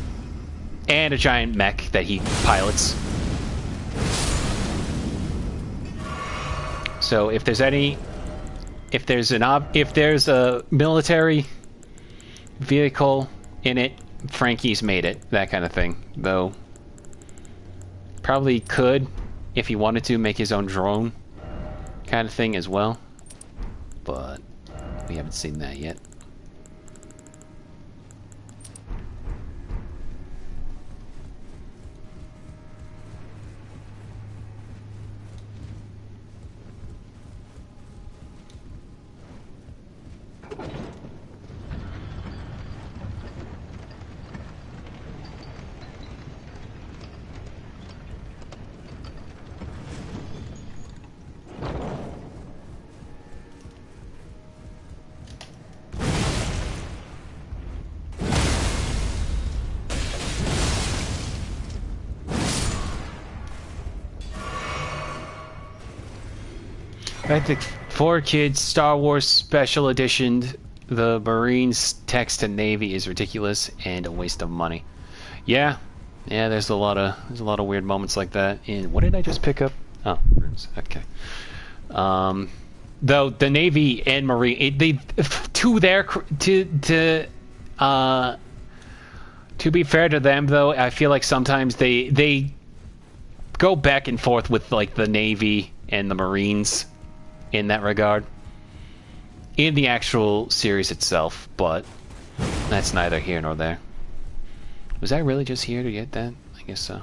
And a giant mech that he pilots. So if there's a military vehicle in it, Frankie's made it, that kind of thing. Though probably could, if he wanted to, make his own drone kind of thing as well. But we haven't seen that yet. I think 4Kids Star Wars Special Edition, the Marines text to Navy is ridiculous and a waste of money. Yeah, there's a lot of weird moments like that. And what did I just pick up? Oh, okay. Though the Navy and Marine, to be fair to them though, I feel like sometimes they go back and forth with like the Navy and the Marines in that regard in the actual series itself, but that's neither here nor there. Was I really just here to get that? I guess so.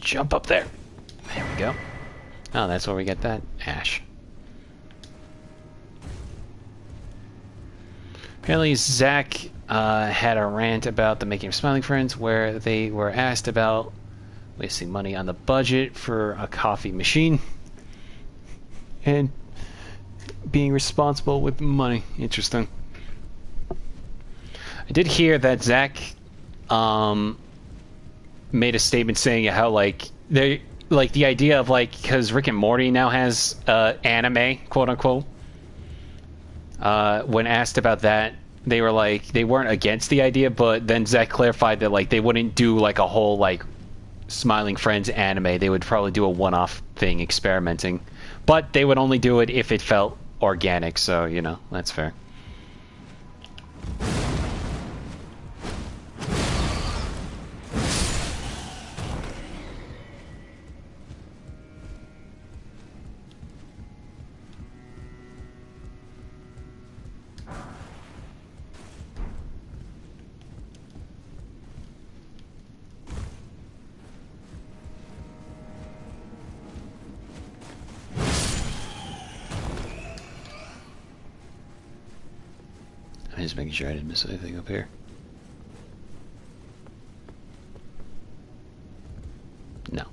Jump up there. There we go. Oh, that's where we get that ash. Apparently, Zach had a rant about the making of Smiling Friends, where they were asked about wasting money on the budget for a coffee machine and being responsible with money. Interesting. I did hear that Zach made a statement saying how like they like the idea of like because Rick and Morty now has anime, quote unquote. When asked about that, they were like they weren't against the idea, but then Zach clarified that like they wouldn't do like a whole like Smiling Friends anime. They would probably do a one-off thing, experimenting, but they would only do it if it felt organic. So you know that's fair. I'm just making sure I didn't miss anything up here. No.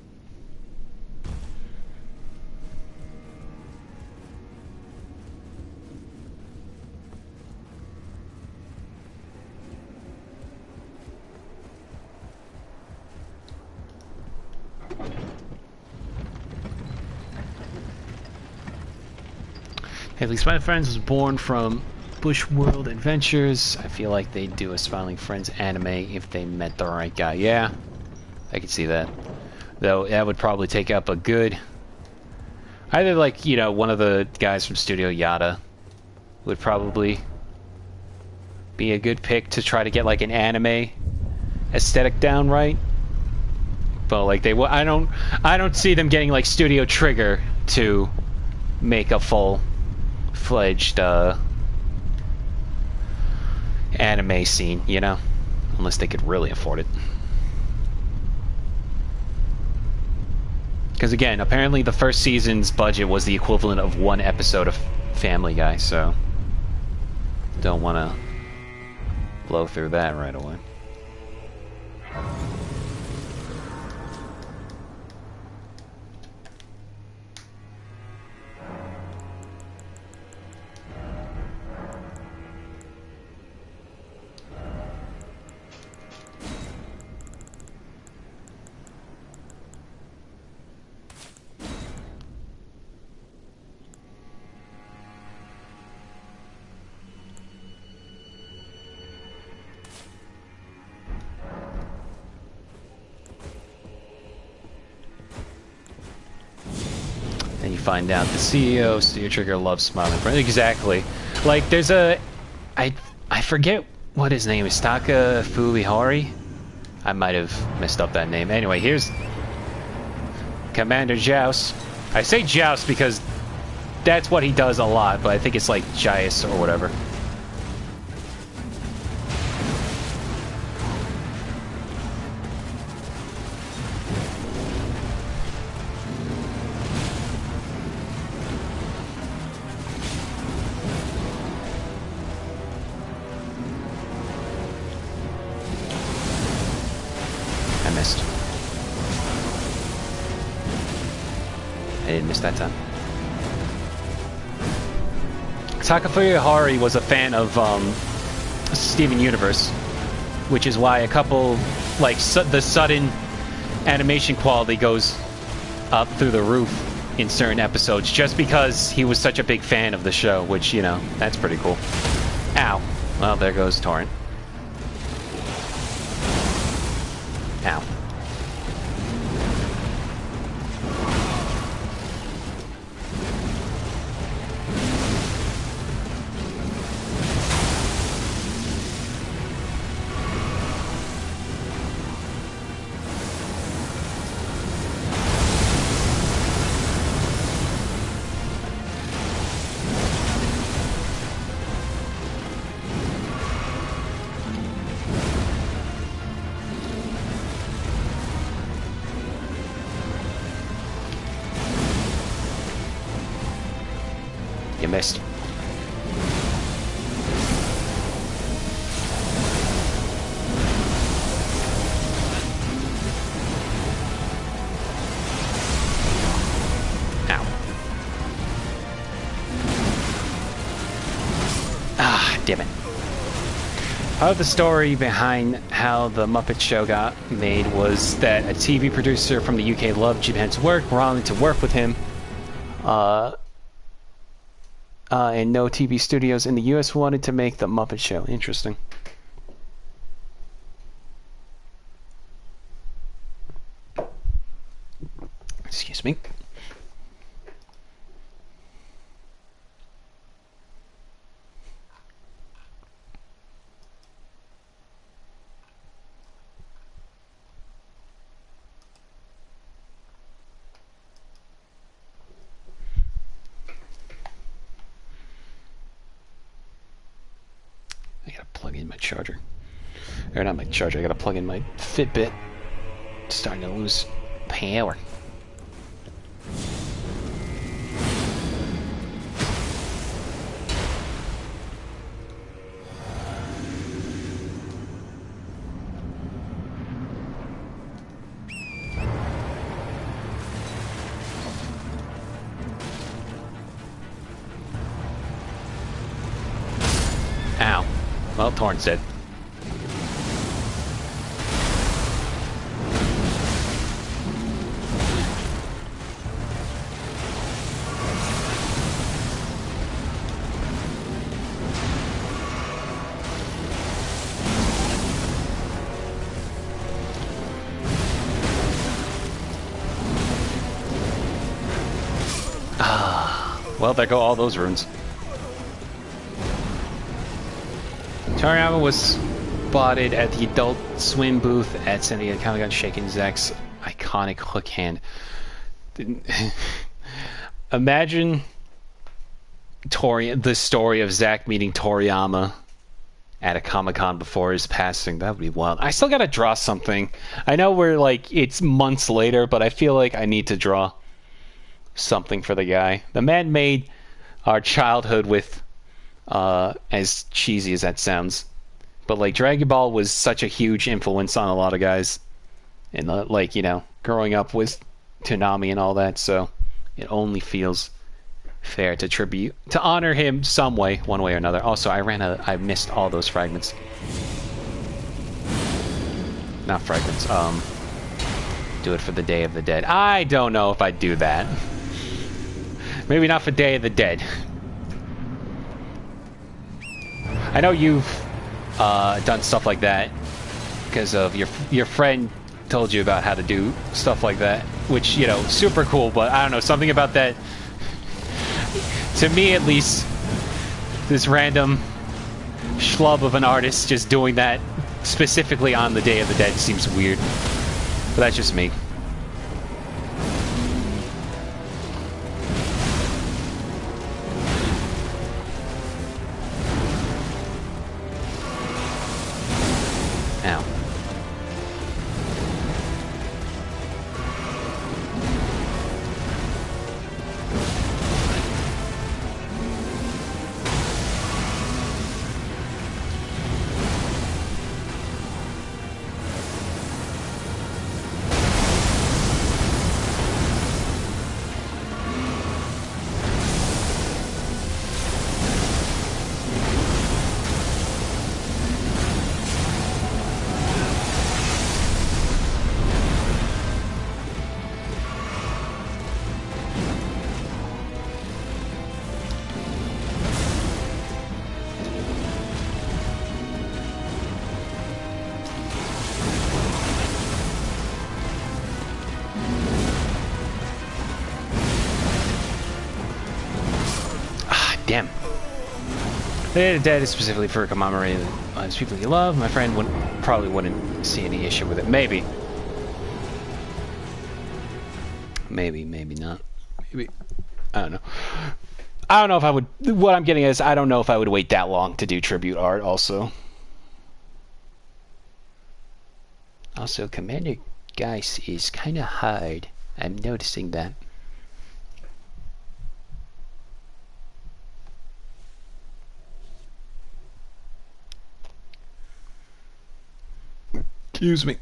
At least my friends was born from Bush World Adventures. I feel like they'd do a Smiling Friends anime if they met the right guy. Yeah, I could see that. Though that would probably take up a good... Either like, you know, one of the guys from Studio Yada would probably be a good pick to try to get like an anime aesthetic down right. But like they I don't see them getting like Studio Trigger to make a full-fledged anime scene, you know? Unless they could really afford it. Because again, apparently the first season's budget was the equivalent of one episode of Family Guy, so don't want to blow through that right away. Then you find out the CEO, Studio Trigger, loves Smiling Friends. Exactly. Like, there's a... I forget what his name is. Taka Fubihari? I might have messed up that name. Anyway, here's Commander Joust. I say Joust because that's what he does a lot, but I think it's like Jais or whatever. That time. Taka Fuyahari was a fan of Steven Universe, which is why a couple, like, the sudden animation quality goes up through the roof in certain episodes, just because he was such a big fan of the show, which, you know, that's pretty cool. Ow. Well, there goes Torrent. Ow. You missed. Ow. Ah, damn it. Part of the story behind how the Muppet Show got made was that a TV producer from the UK loved Japan's work, wanted to work with him, and no TV studios in the US wanted to make the Muppet Show. Interesting. Excuse me. I gotta plug in my charger. Or not my charger, I gotta plug in my Fitbit. It's starting to lose power. Ow. Well, Torrance dead. Well, there go all those runes. Toriyama was spotted at the Adult Swim booth at San Diego Comic-Con shaking Zack's iconic hook hand. Imagine the story of Zack meeting Toriyama at a Comic-Con before his passing. That would be wild. I still gotta draw something. I know we're like, it's months later, but I feel like I need to draw something for the guy. The man made our childhood with, as cheesy as that sounds, but like Dragon Ball was such a huge influence on a lot of guys, and like, you know, growing up with Toonami and all that, so it only feels fair to honor him some way, one way or another. Also, I missed all those fragments. Not fragments, do it for the Day of the Dead. I don't know if I'd do that. Maybe not for Day of the Dead. I know you've done stuff like that because of your friend told you about how to do stuff like that, which, you know, super cool, but I don't know, something about that, to me at least, this random schlub of an artist just doing that specifically on the Day of the Dead seems weird. But that's just me. Ow. Damn. The Day of the Dead is specifically for commemorating those people you love. My friend probably wouldn't see any issue with it. Maybe. Maybe not. Maybe. I don't know. I don't know if I would... What I'm getting is, I don't know if I would wait that long to do tribute art, also. Also, Commander Geist is kind of hard. I'm noticing that. Excuse me.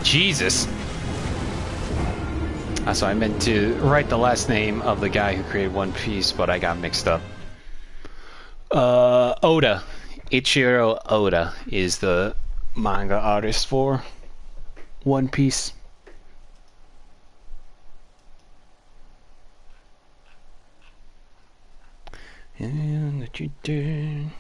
Jesus. So I meant to write the last name of the guy who created One Piece, but I got mixed up. Oda. Ichiro Oda is the manga artist for One Piece. And you did.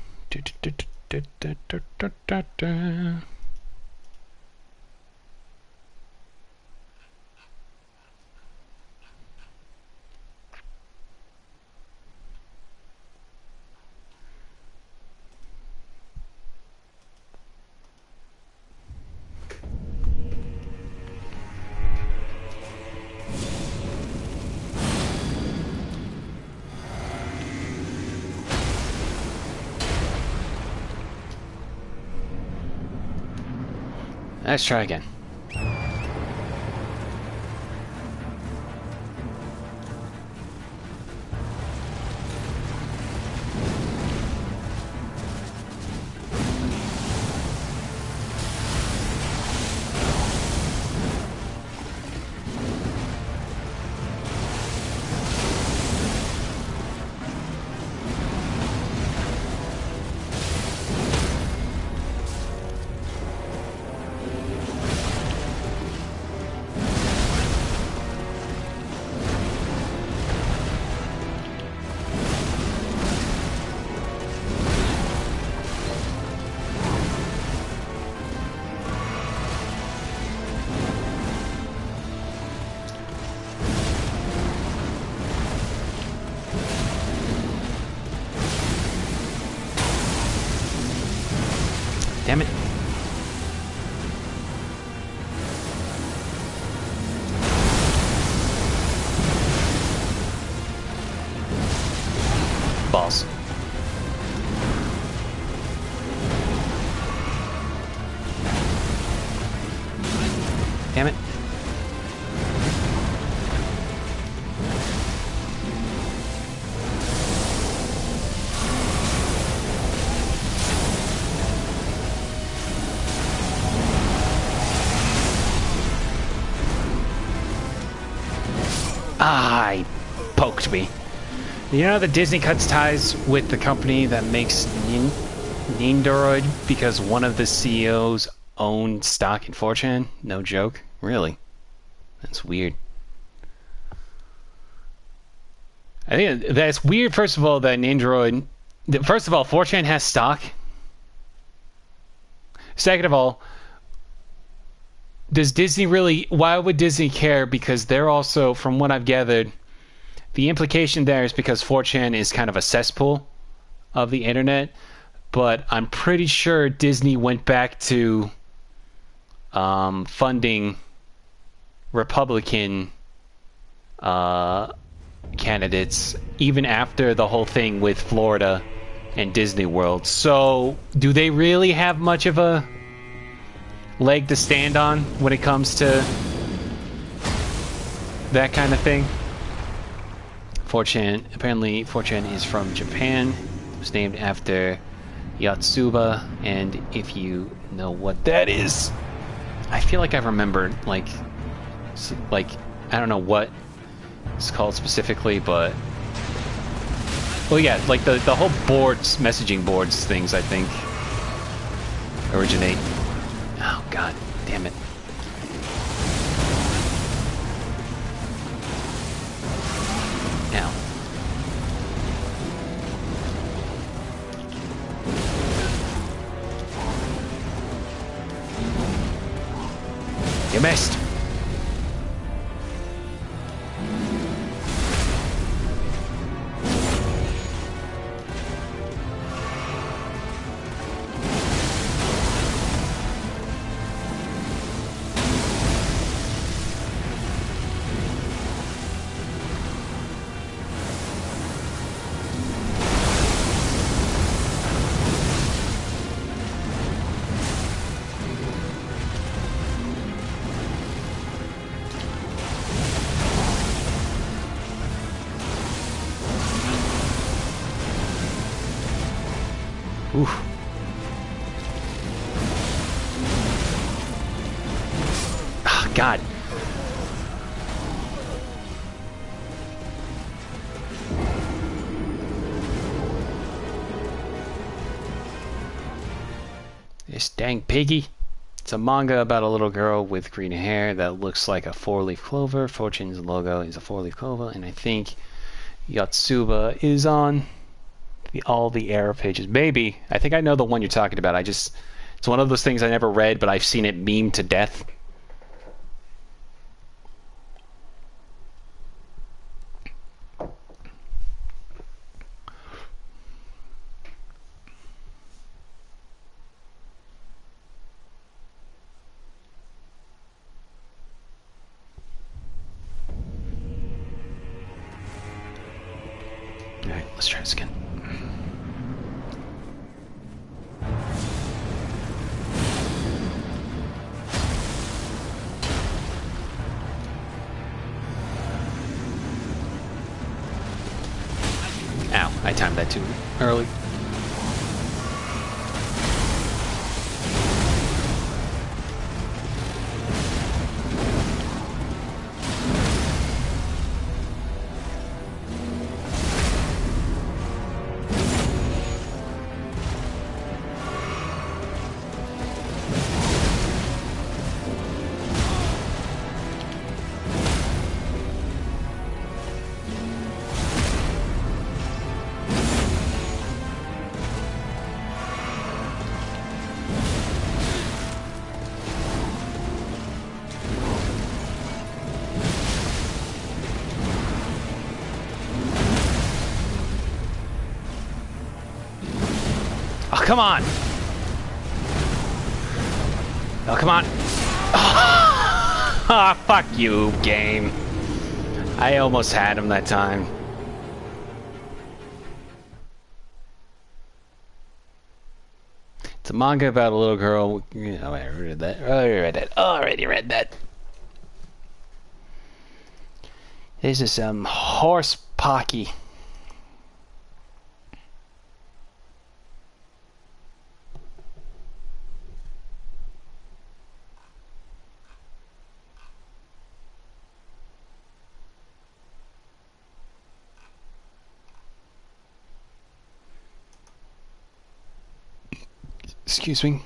Let's try again. Damn it. Balls. Damn it. Ah, he poked me. You know that Disney cuts ties with the company that makes Nindoroid because one of the CEOs owned stock in 4chan? No joke. Really? That's weird. I think that's weird, first of all, that Nindoroid... First of all, 4chan has stock. Second of all, does Disney really... Why would Disney care? Because they're also, from what I've gathered, the implication there is because 4chan is kind of a cesspool of the internet. But I'm pretty sure Disney went back to funding Republican candidates, even after the whole thing with Florida and Disney World. So, do they really have much of a leg to stand on when it comes to that kind of thing? 4chan, apparently 4chan is from Japan. It was named after Yotsuba, and if you know what that is, I feel like I remember, like I don't know what it's called specifically, but well, yeah, like the whole boards, messaging boards things, I think originate. Oh god, damn it! Now, you missed. Oof. Oh, God. This dang piggy. It's a manga about a little girl with green hair that looks like a four-leaf clover. Fortune's logo is a four-leaf clover, and I think Yotsuba is on all the error pages. Maybe. I think I know the one you're talking about. It's one of those things I never read, but I've seen it meme to death. Alright, let's try this again. Ow, I timed that too early. Oh, come on! Oh, come on! Ah, oh, fuck you, game. I almost had him that time. It's a manga about a little girl. You know, I read that. Already read that. This is some horse pocky. Excuse me.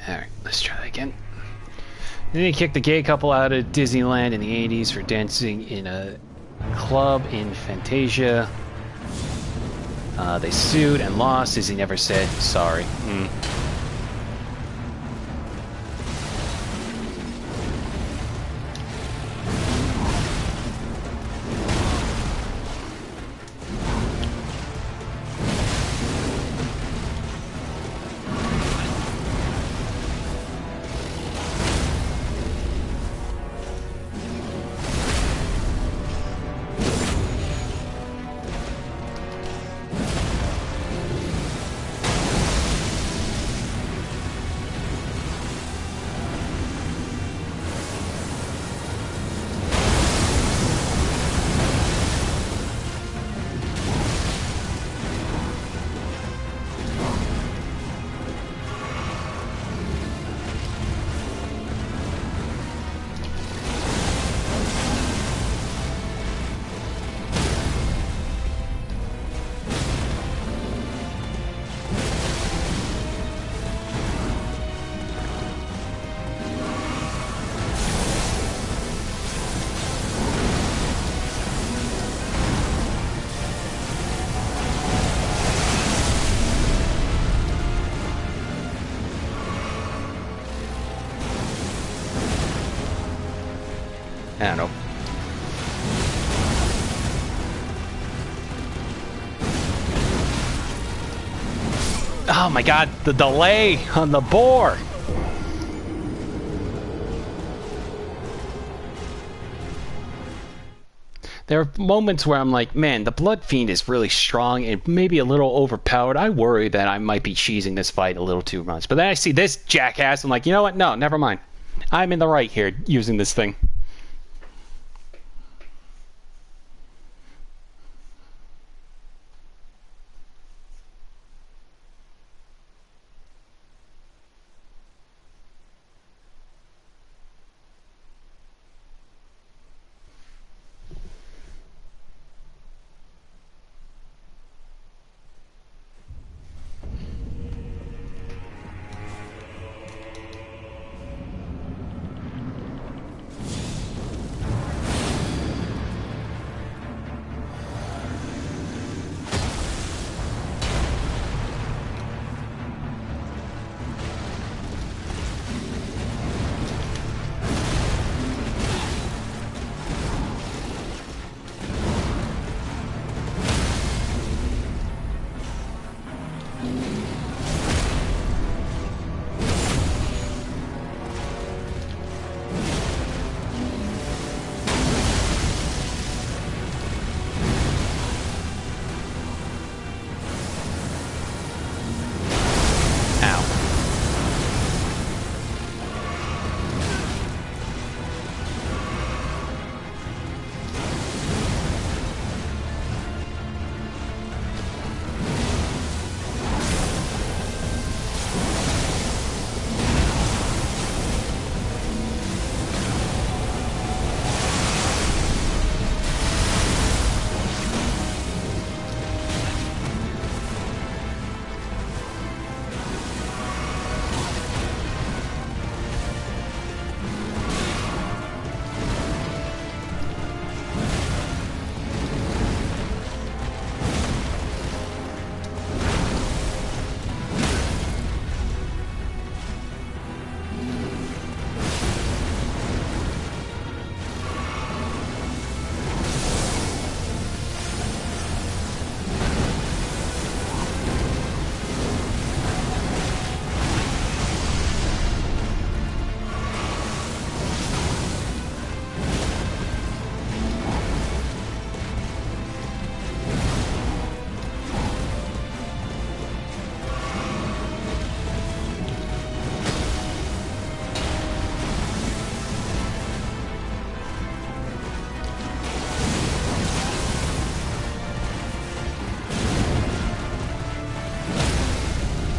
Alright, let's try that again. Then he kicked the gay couple out of Disneyland in the 80s for dancing in a club in Fantasia. They sued and lost as he never said sorry. don't know. Oh my god, the delay on the boar! There are moments where I'm like, man, the Blood Fiend is really strong and maybe a little overpowered. I worry that I might be cheesing this fight a little too much. But then I see this jackass, I'm like, you know what? No, never mind. I'm in the right here using this thing.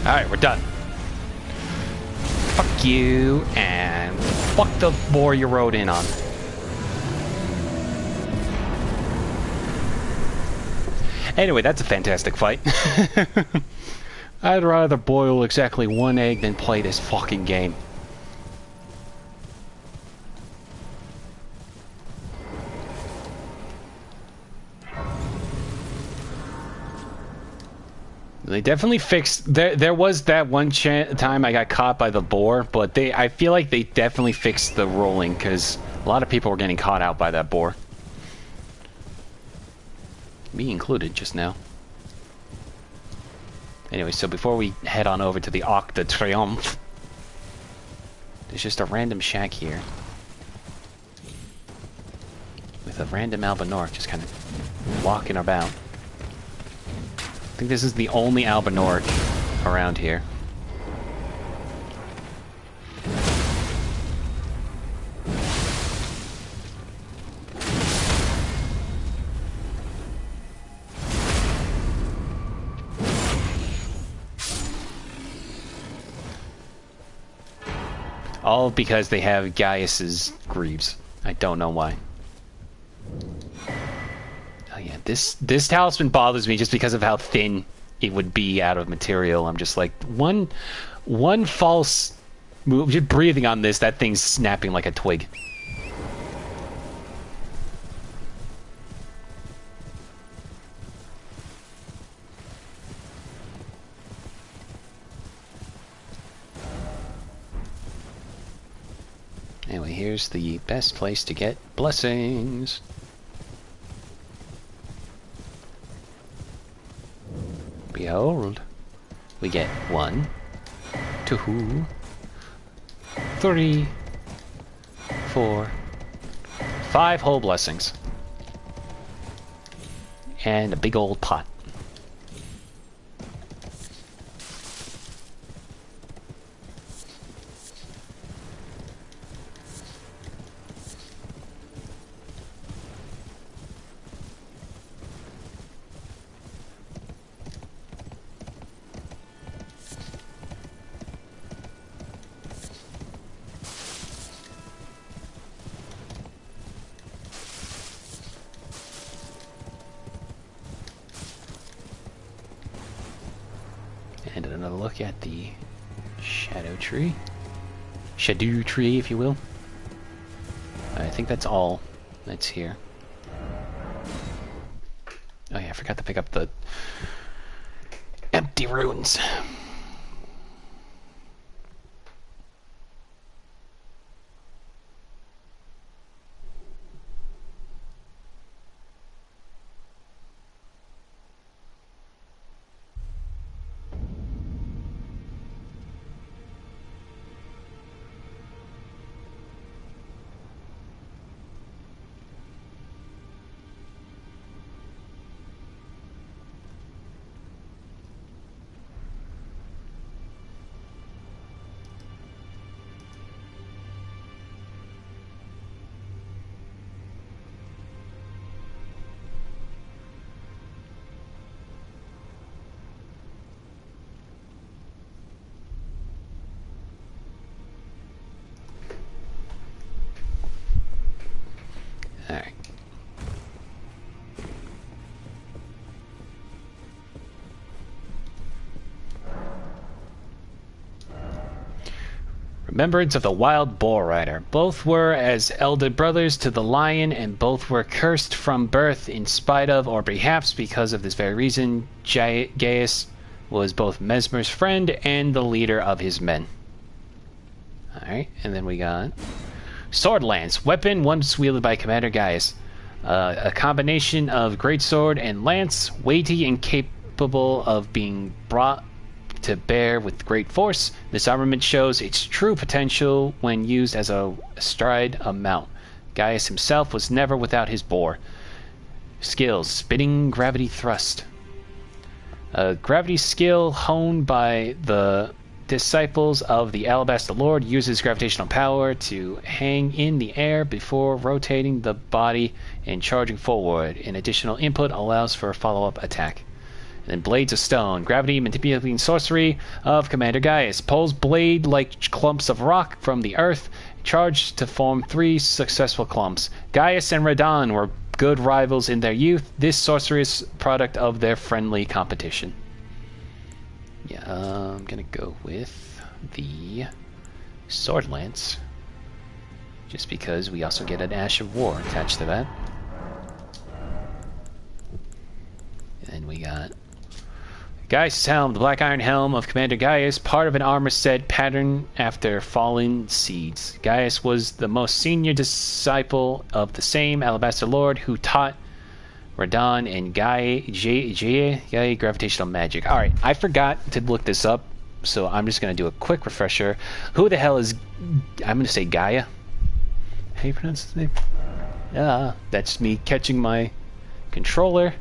Alright, we're done. Fuck you, and fuck the boar you rode in on. Anyway, that's a fantastic fight. I'd rather boil exactly one egg than play this fucking game. They definitely fixed. There was that one time I got caught by the boar, but I feel like they definitely fixed the rolling because a lot of people were getting caught out by that boar. Me included just now. Anyway, so before we head on over to the Arc de Triomphe, there's just a random shack here with a random Albinork just kind of walking about. I think this is the only Albinork around here. All because they have Gaius's greaves. I don't know why. Oh yeah, this talisman bothers me just because of how thin it would be out of material. I'm just like, one false move, just breathing on this, that thing's snapping like a twig. Anyway, here's the best place to get blessings. Behold. We get 1, 2, 3, 4, 5 whole blessings. And a big old pot. And another look at the shadow tree. Shadow tree, if you will. I think that's all that's here. Oh yeah, I forgot to pick up the empty runes. Alright. Remembrance of the wild boar rider. Both were as elder brothers to the lion, and both were cursed from birth in spite of, or perhaps because of this very reason, Gaius was both Mesmer's friend and the leader of his men. Alright, and then we got Sword Lance, weapon once wielded by Commander Gaius. A combination of greatsword and lance, weighty and capable of being brought to bear with great force. This armament shows its true potential when used as astride a mount. Gaius himself was never without his boar. Skills, spitting gravity thrust. A gravity skill honed by the disciples of the Alabaster Lord, uses gravitational power to hang in the air before rotating the body and charging forward. An additional input allows for a follow-up attack. And then Blades of Stone, gravity manipulating sorcery of Commander Gaius. Pulls blade like clumps of rock from the earth, charged to form 3 successful clumps. Gaius and Radon were good rivals in their youth. This sorcery is product of their friendly competition. Yeah, I'm gonna go with the Sword Lance, just because we also get an Ash of War attached to that. And then we got Gaius' Helm, the Black Iron Helm of Commander Gaius, part of an armor set patterned after fallen seeds. Gaius was the most senior disciple of the same Alabaster Lord who taught Radon and Gaia gravitational magic. Alright, I forgot to look this up, so I'm just going to do a quick refresher. Who the hell is... I'm going to say Gaia. How do you pronounce his name? Yeah, that's me catching my controller.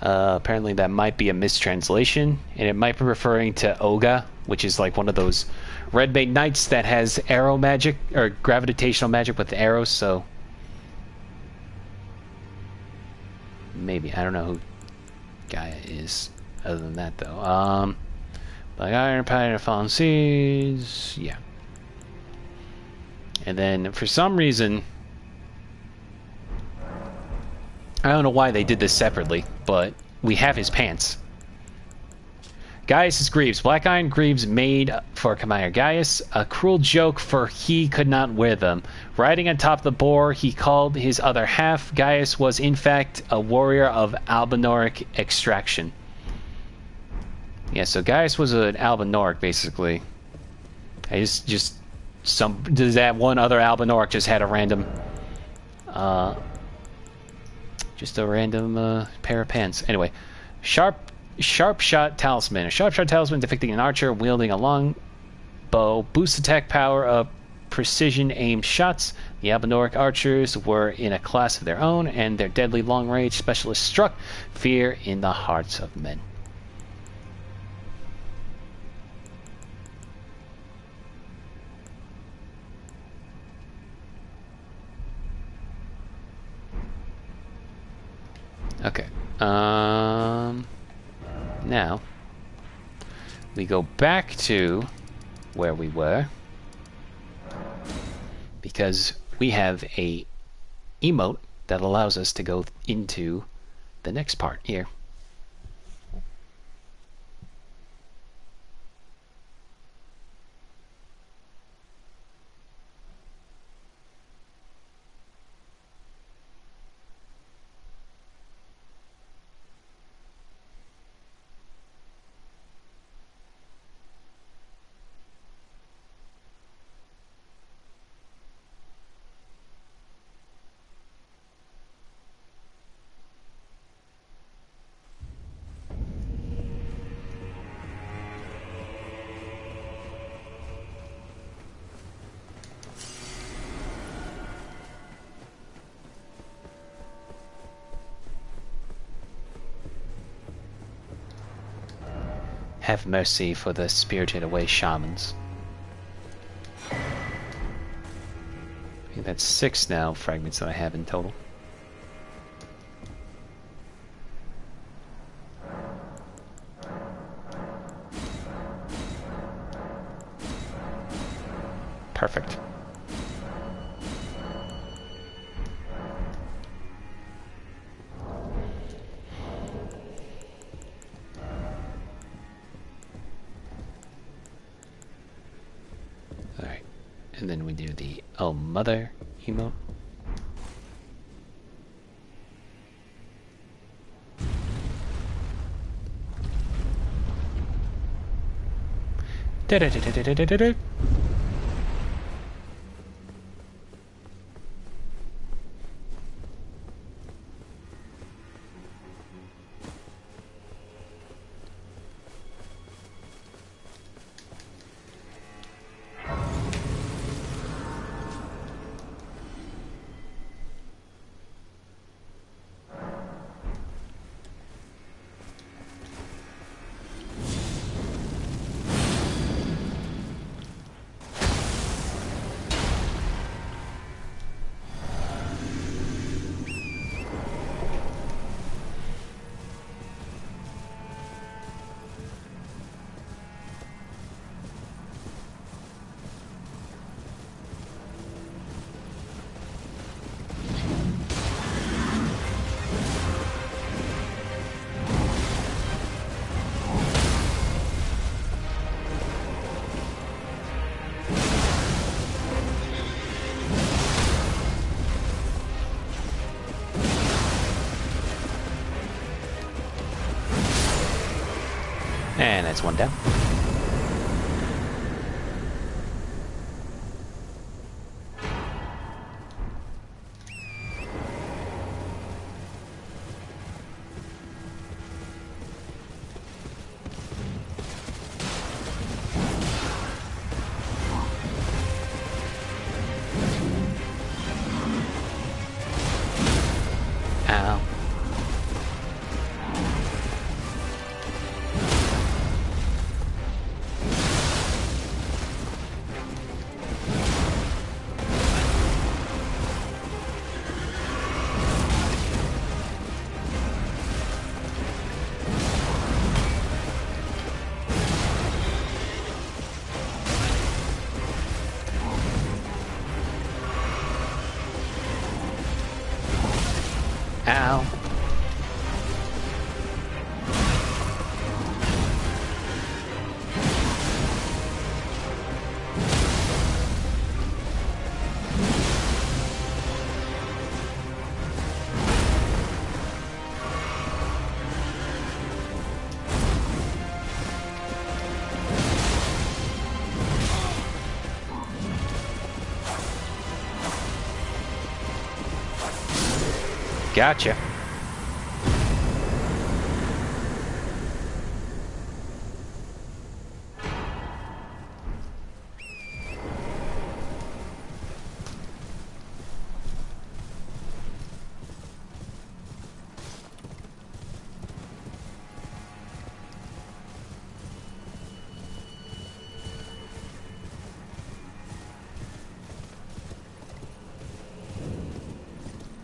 Apparently that might be a mistranslation, and it might be referring to Oga, which is like one of those red mage knights that has arrow magic, or gravitational magic with arrows, so... Maybe, I don't know who Gaia is, other than that, though. Like Iron Pine and Fallen Seeds, yeah. And then, for some reason... I don't know why they did this separately, but we have his pants. Gaius' greaves. Black iron greaves made for Commander Gaius. A cruel joke, for he could not wear them. Riding on top of the boar, he called his other half. Gaius was, in fact, a warrior of Albinoric extraction. Yeah, so Gaius was an Albinoric, basically. Does that one other Albinoric just had a random... Just a random pair of pants. Anyway, sharp shot talisman. A sharp shot talisman depicting an archer wielding a long bow boosts attack power of precision aimed shots. The Albinoric archers were in a class of their own, and their deadly long range specialists struck fear in the hearts of men. Okay. Now we go back to where we were because we have a emote that allows us to go into the next part here. Have mercy for the spirited away shamans. I think that's 6 now fragments that I have in total. Perfect. Alright, and then we do the Oh Mother emote. Da-da-da-da-da-da-da-da. And that's one down. Ow. Ow. Gotcha.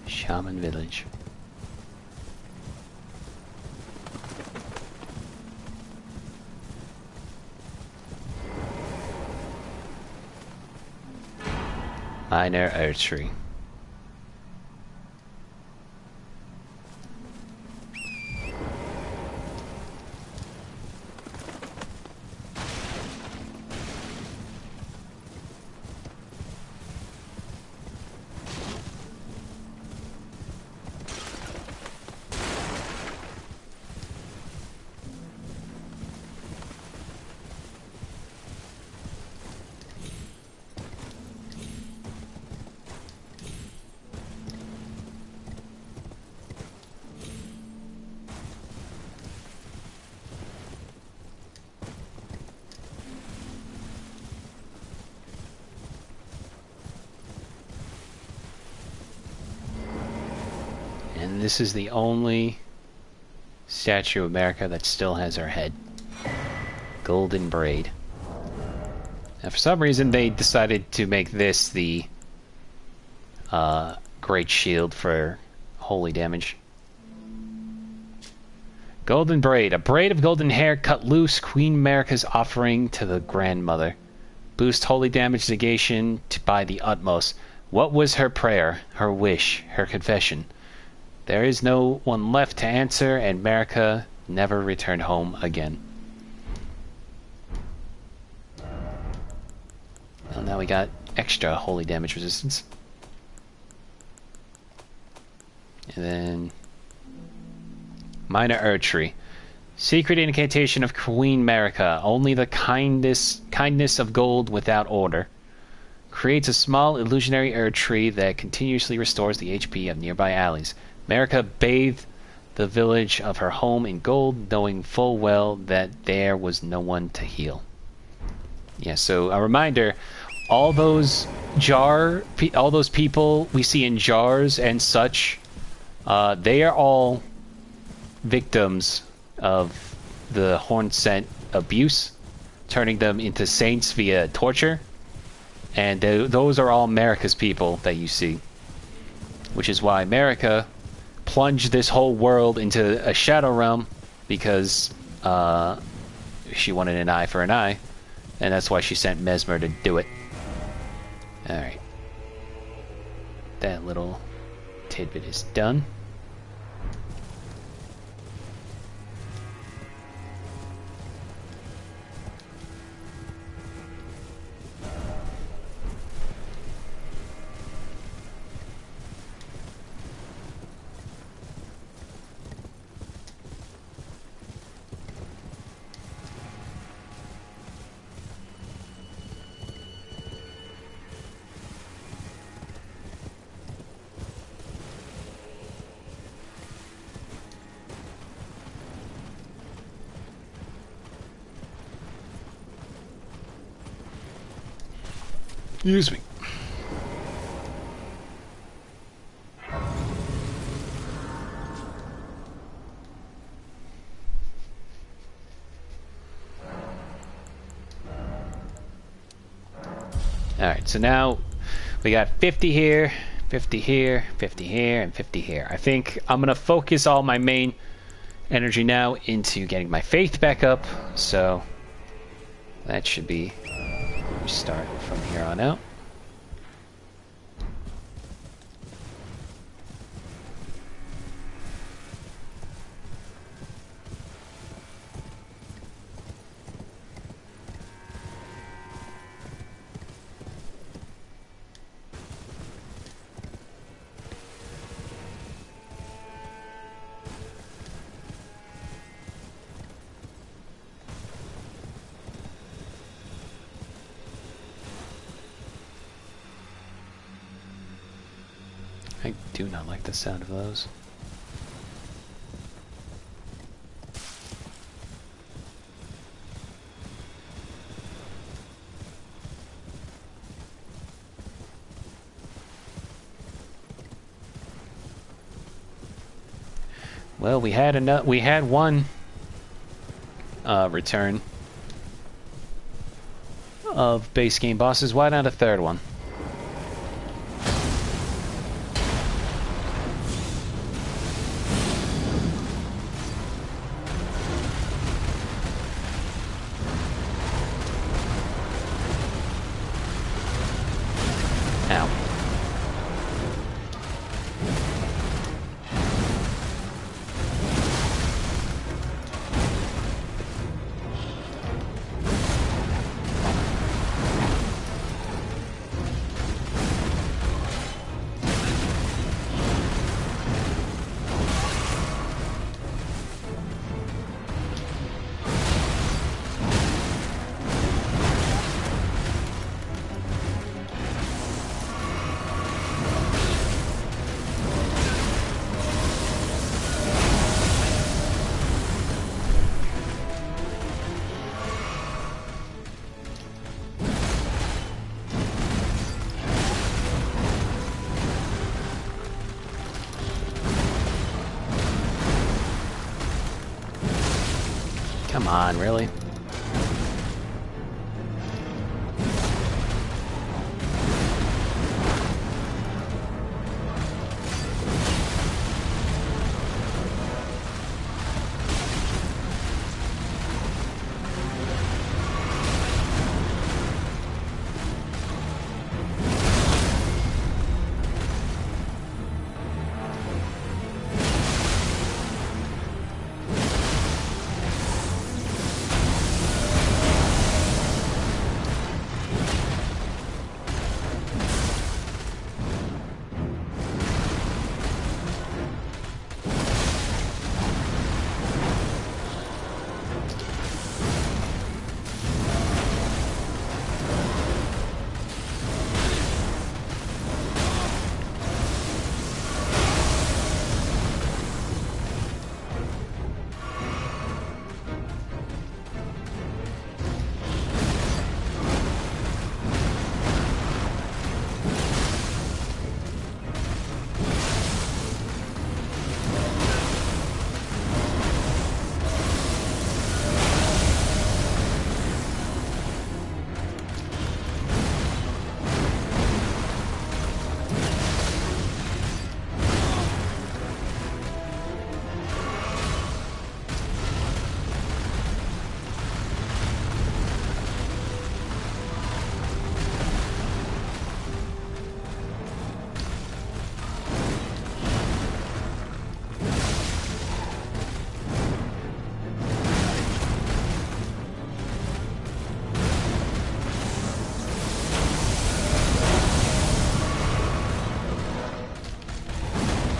Shaman Village. Minor Erdtree. And this is the only statue of America that still has her head. Golden braid. Now, for some reason, they decided to make this the great shield for holy damage. Golden braid. A braid of golden hair cut loose. Queen America's offering to the grandmother. Boost holy damage negation by the utmost. What was her prayer, her wish, her confession? There is no one left to answer, and America never returned home again. Well, now we got extra holy damage resistance. And then Minor Erdtree. Secret incantation of Queen America. Only the kindness of gold without order. Creates a small illusionary Erdtree that continuously restores the HP of nearby alleys. America bathed the village of her home in gold, knowing full well that there was no one to heal. Yeah, so a reminder, all those people we see in jars and such, they are all victims of the Horn Scent abuse, turning them into saints via torture. And those are all America's people that you see. Which is why America plunged this whole world into a shadow realm, because she wanted an eye for an eye, and that's why she sent Mesmer to do it. Alright. That little tidbit is done. Excuse me. Alright, so now we got 50 here, 50 here, 50 here, and 50 here. I think I'm going to focus all my main energy now into getting my faith back up, so that should be start from here on out. I do not like the sound of those. Well, we had one return of base game bosses. Why not a third one? Ow. Come on, really?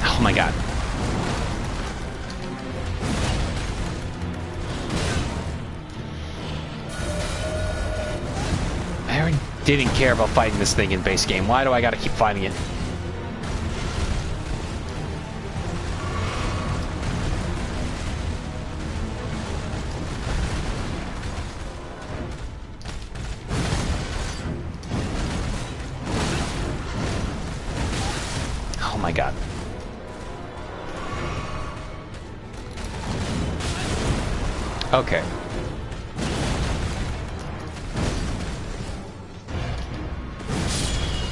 Oh my god. I didn't care about fighting this thing in base game. Why do I gotta keep fighting it? Oh my god. Okay.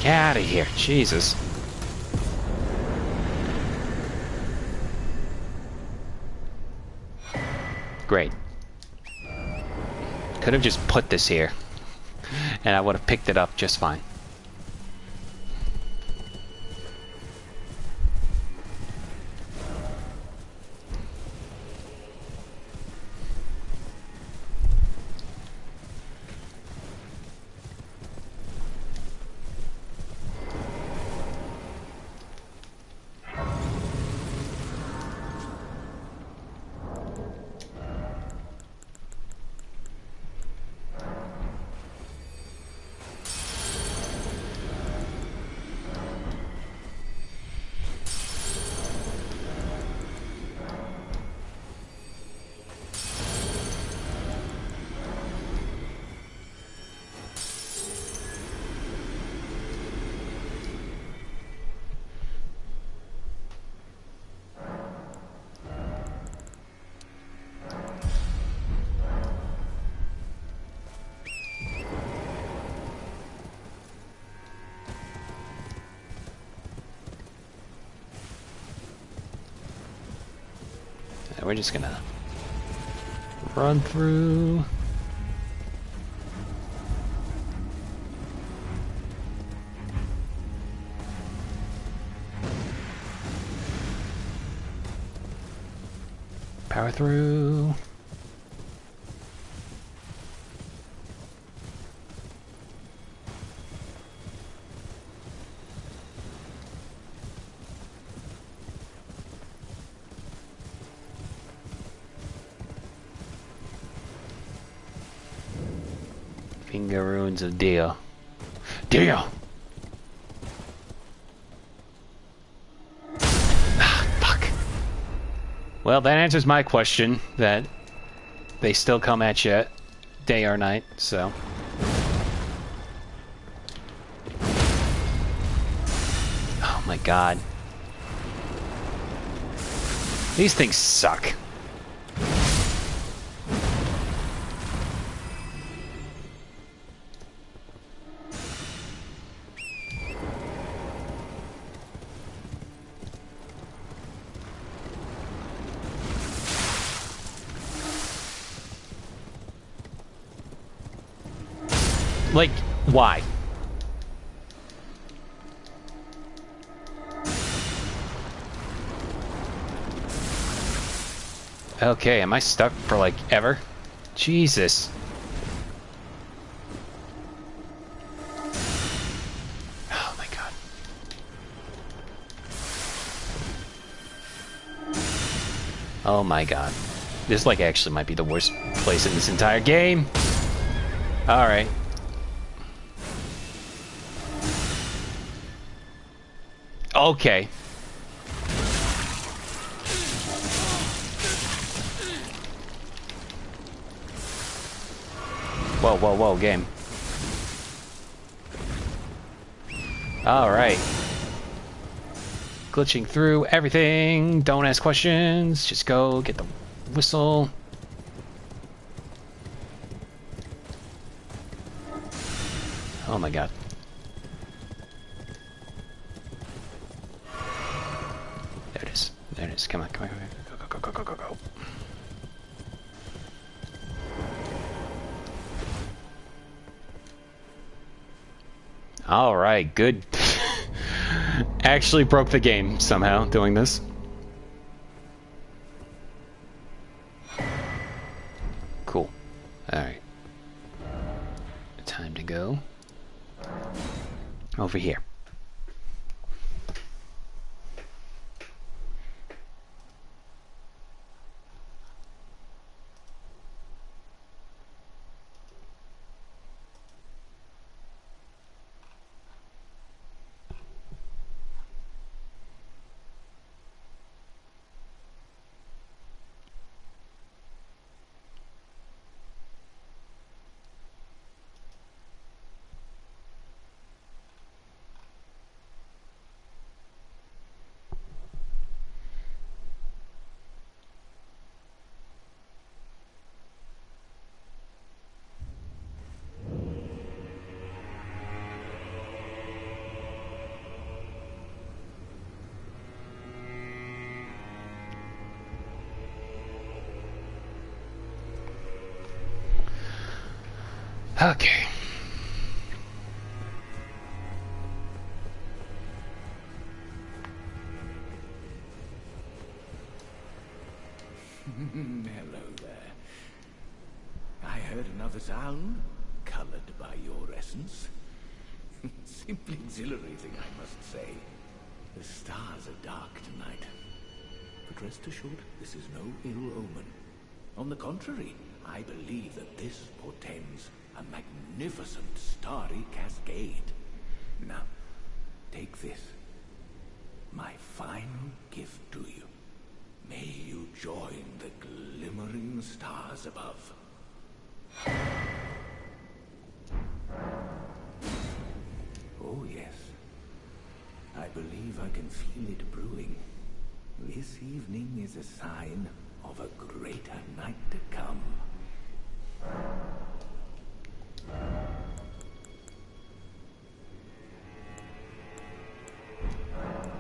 Get out of here, Jesus. Great. Could have just put this here, and I would have picked it up just fine. So we're just gonna run through. Power through. Finger runes of Dio. Dio! Ah, fuck. Well, that answers my question, that they still come at you day or night, so. Oh my god. These things suck. Like, why? Okay, am I stuck for like ever? Jesus. Oh my god. Oh my god. This like actually might be the worst place in this entire game. Alright. Okay. Whoa, whoa, whoa, game. Alright. Glitching through everything. Don't ask questions. Just go get the whistle. Oh my god. There it is. There it is. Come on, come on, come on. Go, go, go, go, go, go, go. Alright, good. Actually broke the game somehow doing this. Cool. Alright. Time to go over here. Okay. Hello there. I heard another sound, colored by your essence. Simply exhilarating, I must say. The stars are dark tonight. But rest assured, this is no ill omen. On the contrary, I believe that this portends a magnificent starry cascade. Now, take this. My final gift to you. May you join the glimmering stars above. Oh yes. I believe I can feel it brewing. This evening is a sign of a greater night to come.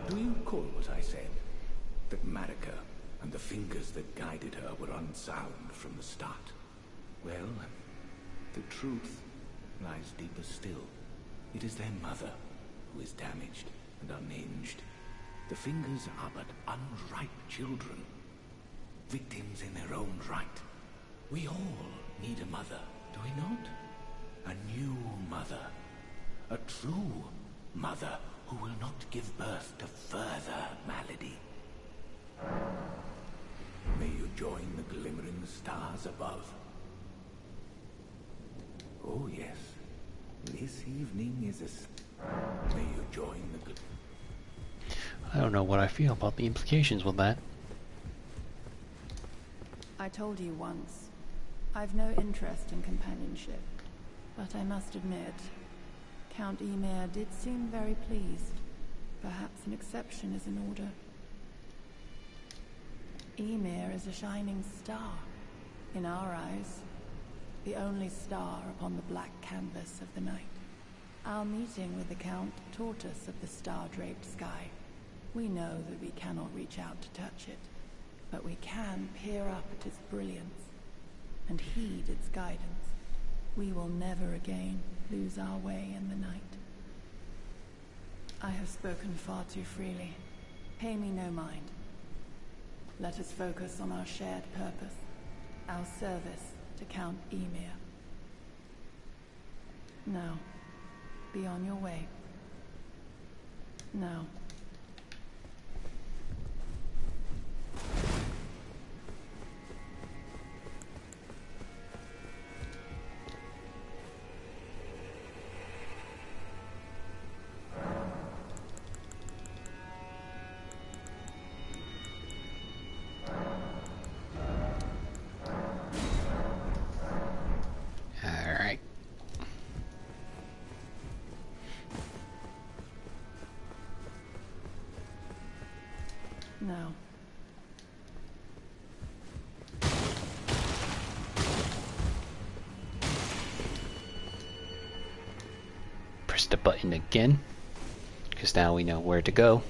Do you recall what I said? That Marika, and the fingers that guided her were unsound from the start. Well, the truth lies deeper still. It is their mother who is damaged and unhinged. The fingers are but unripe children, victims in their own right. We all need a mother, do we not? A new mother. A true mother who will not give birth to further malady. May you join the glimmering stars above. Oh yes, this evening is a... May you join the... I don't know what I feel about the implications with that. I told you once, I've no interest in companionship, but I must admit, Count Ymir did seem very pleased. Perhaps an exception is in order. Ymir is a shining star, in our eyes, the only star upon the black canvas of the night. Our meeting with the Count taught us of the star-draped sky. We know that we cannot reach out to touch it, but we can peer up at its brilliance and heed its guidance. We will never again lose our way in the night. I have spoken far too freely. Pay me no mind. Let us focus on our shared purpose, our service to Count Ymir. Now, be on your way. Now. Alright. Now. Press the button again, because now we know where to go.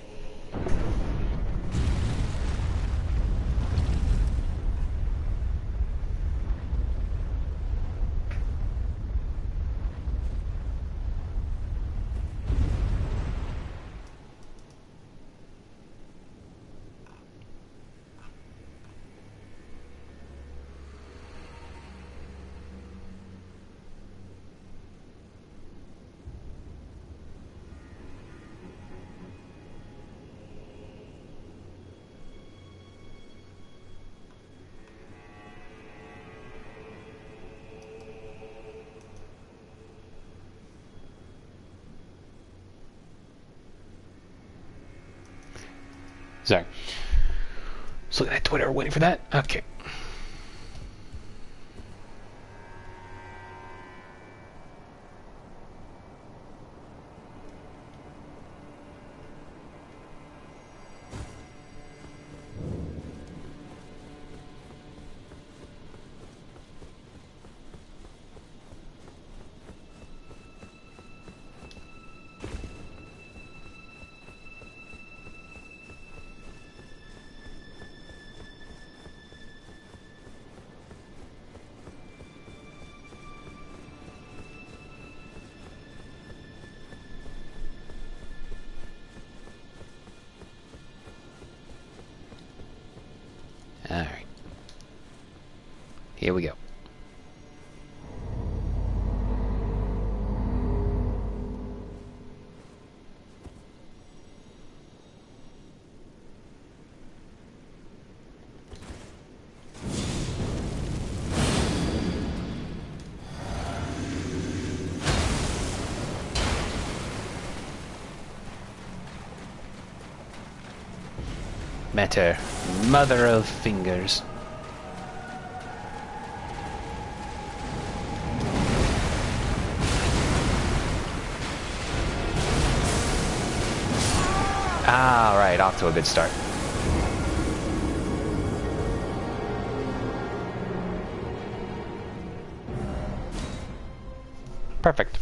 Sorry. Just looking at Twitter, waiting for that. Okay. Alright. Here we go. Matter, mother of fingers. All right, off to a good start. Perfect.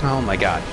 Oh my god.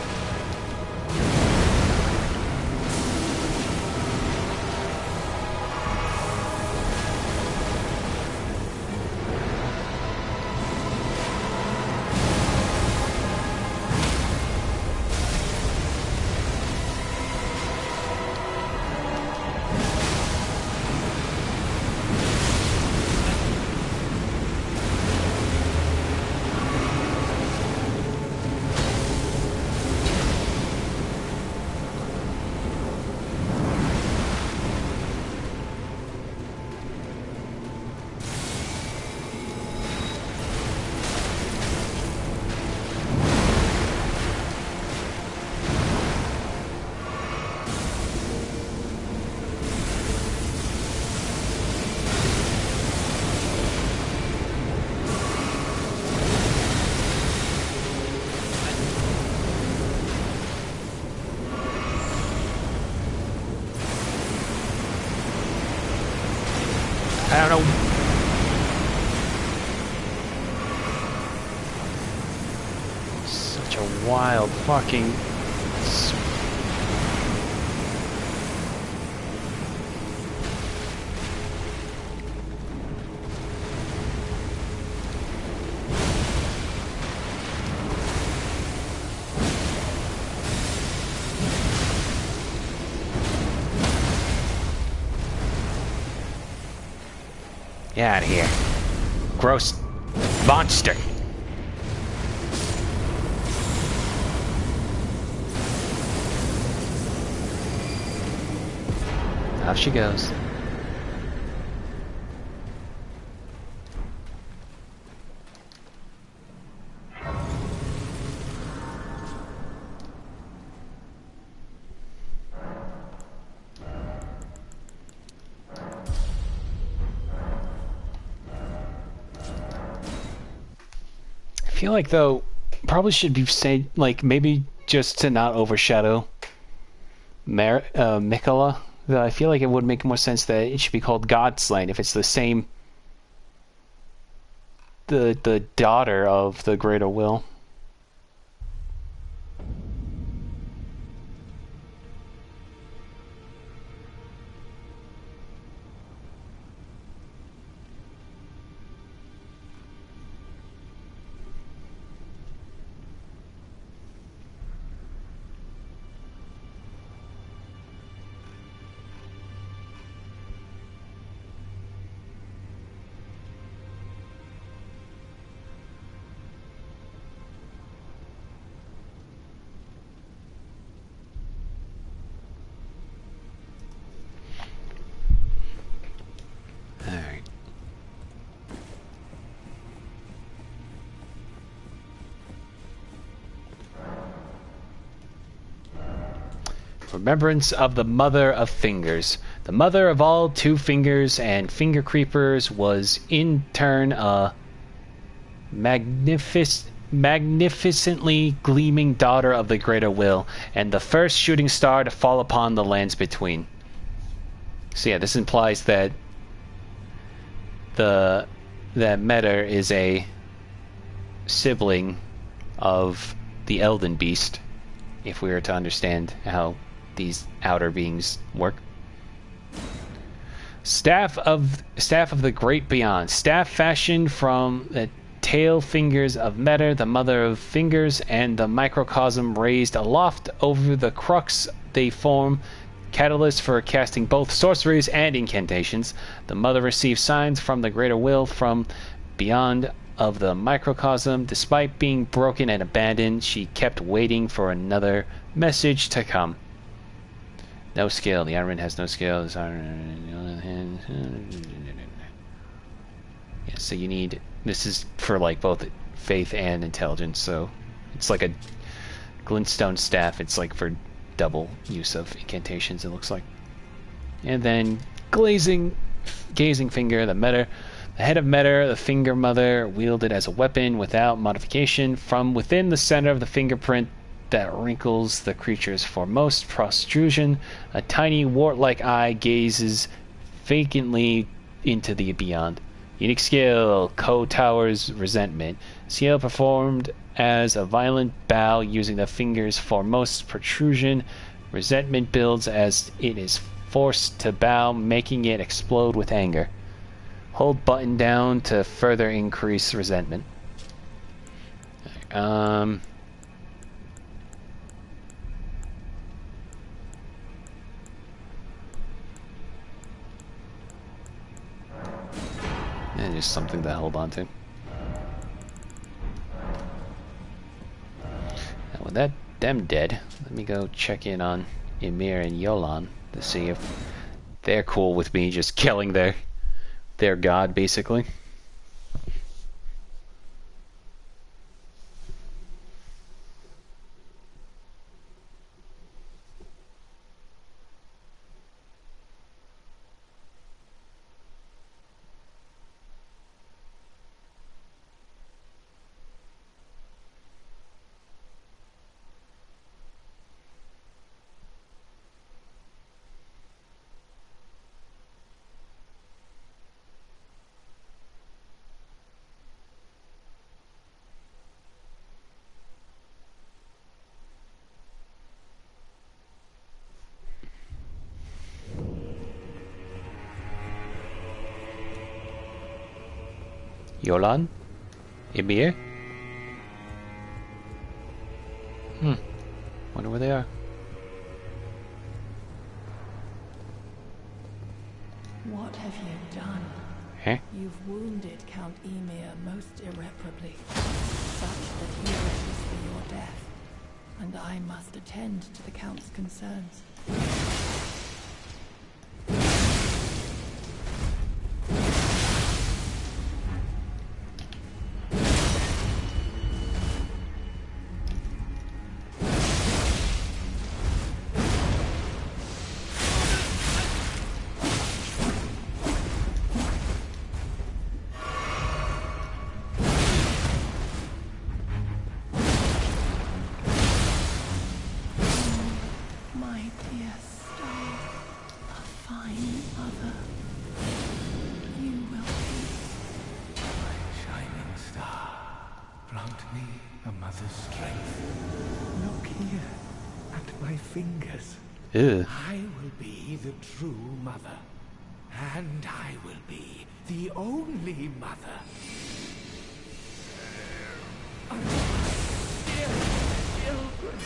I don't know. Such a wild fucking... Get out of here. Gross monster. Off she goes. I feel like, though, probably should be saying, like, maybe just to not overshadow Mikola. I feel like it would make more sense that it should be called Godslain if it's the same, the daughter of the Greater Will. Remembrance of the Mother of Fingers. The mother of all two fingers and finger creepers was in turn a magnificently gleaming daughter of the Greater Will, and the first shooting star to fall upon the lands between. So yeah, this implies that that Metter is a sibling of the Elden beast, if we were to understand how these outer beings work. Staff of the Great Beyond. Staff fashioned from the tail fingers of Metter, the mother of fingers, and the microcosm raised aloft over the crux they form. Catalyst for casting both sorceries and incantations. The mother received signs from the Greater Will from beyond of the microcosm. Despite being broken and abandoned, she kept waiting for another message to come. No skill. The Iron Man has no skill. Yeah, so you need... This is for like both faith and intelligence, so it's like a glintstone staff. It's like for double use of incantations, it looks like. And then gazing finger, the head of Metter, the finger mother, wielded as a weapon without modification. From within the center of the fingerprint that wrinkles the creature's foremost protrusion, a tiny wart-like eye gazes vacantly into the beyond. Unique skill, Co-Tower's Resentment. Skill performed as a violent bow using the fingers foremost protrusion. Resentment builds as it is forced to bow, making it explode with anger. Hold button down to further increase resentment. And just something to hold on to. Now with them dead, let me go check in on Ymir and Yolan to see if they're cool with me just killing their god, basically. Yolan? Ymir? Wonder where they are. What have you done? Huh? You've wounded Count Ymir most irreparably, such that he wishes for your death, and I must attend to the Count's concerns. Ew. I will be the true mother. And I will be the only mother. Dear children.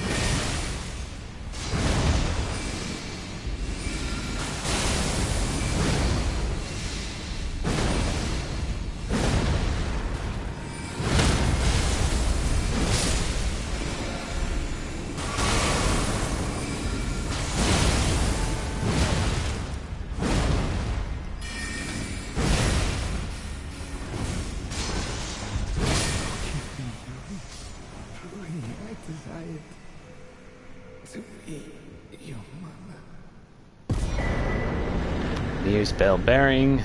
Ymir's bell bearing,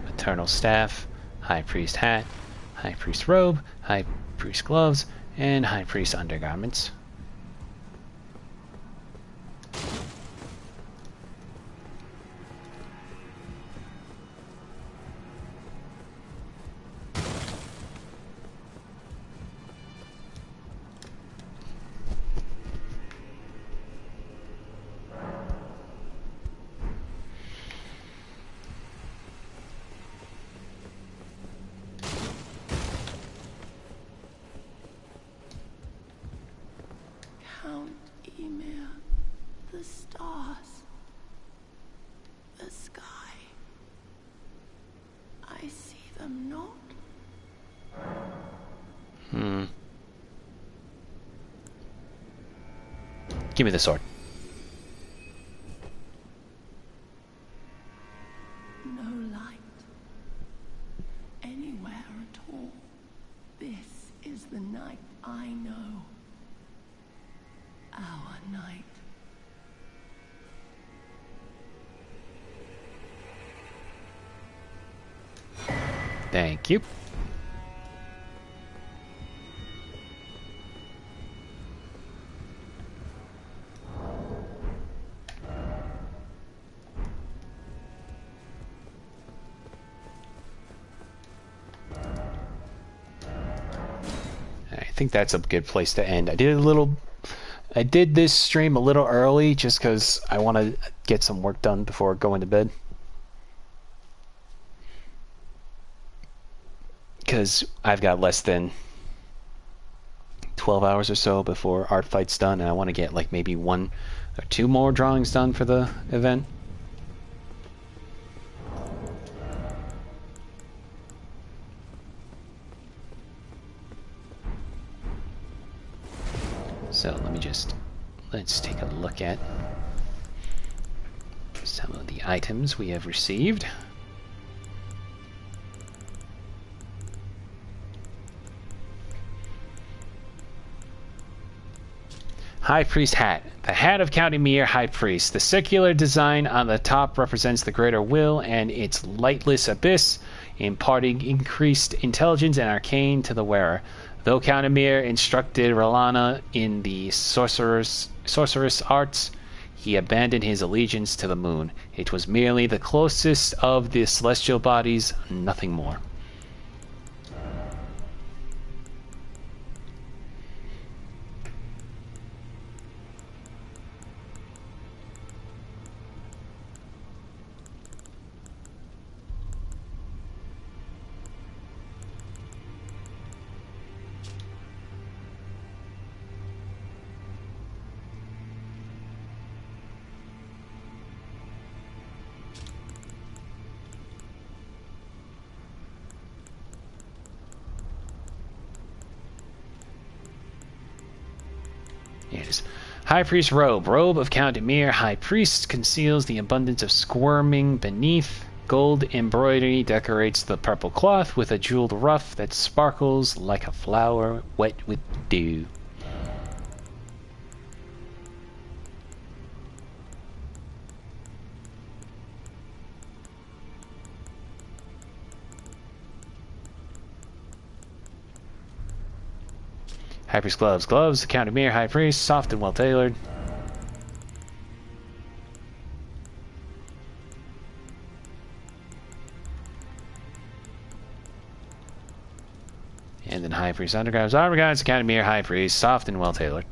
eternal staff, high priest hat, high priest robe, high priest gloves, and high priest undergarments. Count Ymir, the stars, the sky. I see them not. Give me the sword. No light. Anywhere at all. This is the night I know. Our night. Thank you. think that's a good place to end. I did this stream a little early just because I want to get some work done before going to bed. Because I've got less than 12 hours or so before art fight's done, and I want to get like maybe 1 or 2 more drawings done for the event. So let's take a look at some of the items we have received. High Priest Hat. The hat of Count Emir, High Priest. The circular design on the top represents the greater will and its lightless abyss, imparting increased intelligence and arcane to the wearer. Though Count Emir instructed R'hllana in the sorceress arts, he abandoned his allegiance to the moon. It was merely the closest of the celestial bodies, nothing more. Here it is. High Priest Robe. Robe of Count Emir, High Priest, conceals the abundance of squirming beneath. Gold embroidery decorates the purple cloth with a jeweled ruff that sparkles like a flower wet with dew. High Priest Gloves. Gloves of Count Emir, High Priest, soft and well tailored. And then High Priest Undergarments. Armor Guards of Count Emir, High Priest, soft and well tailored.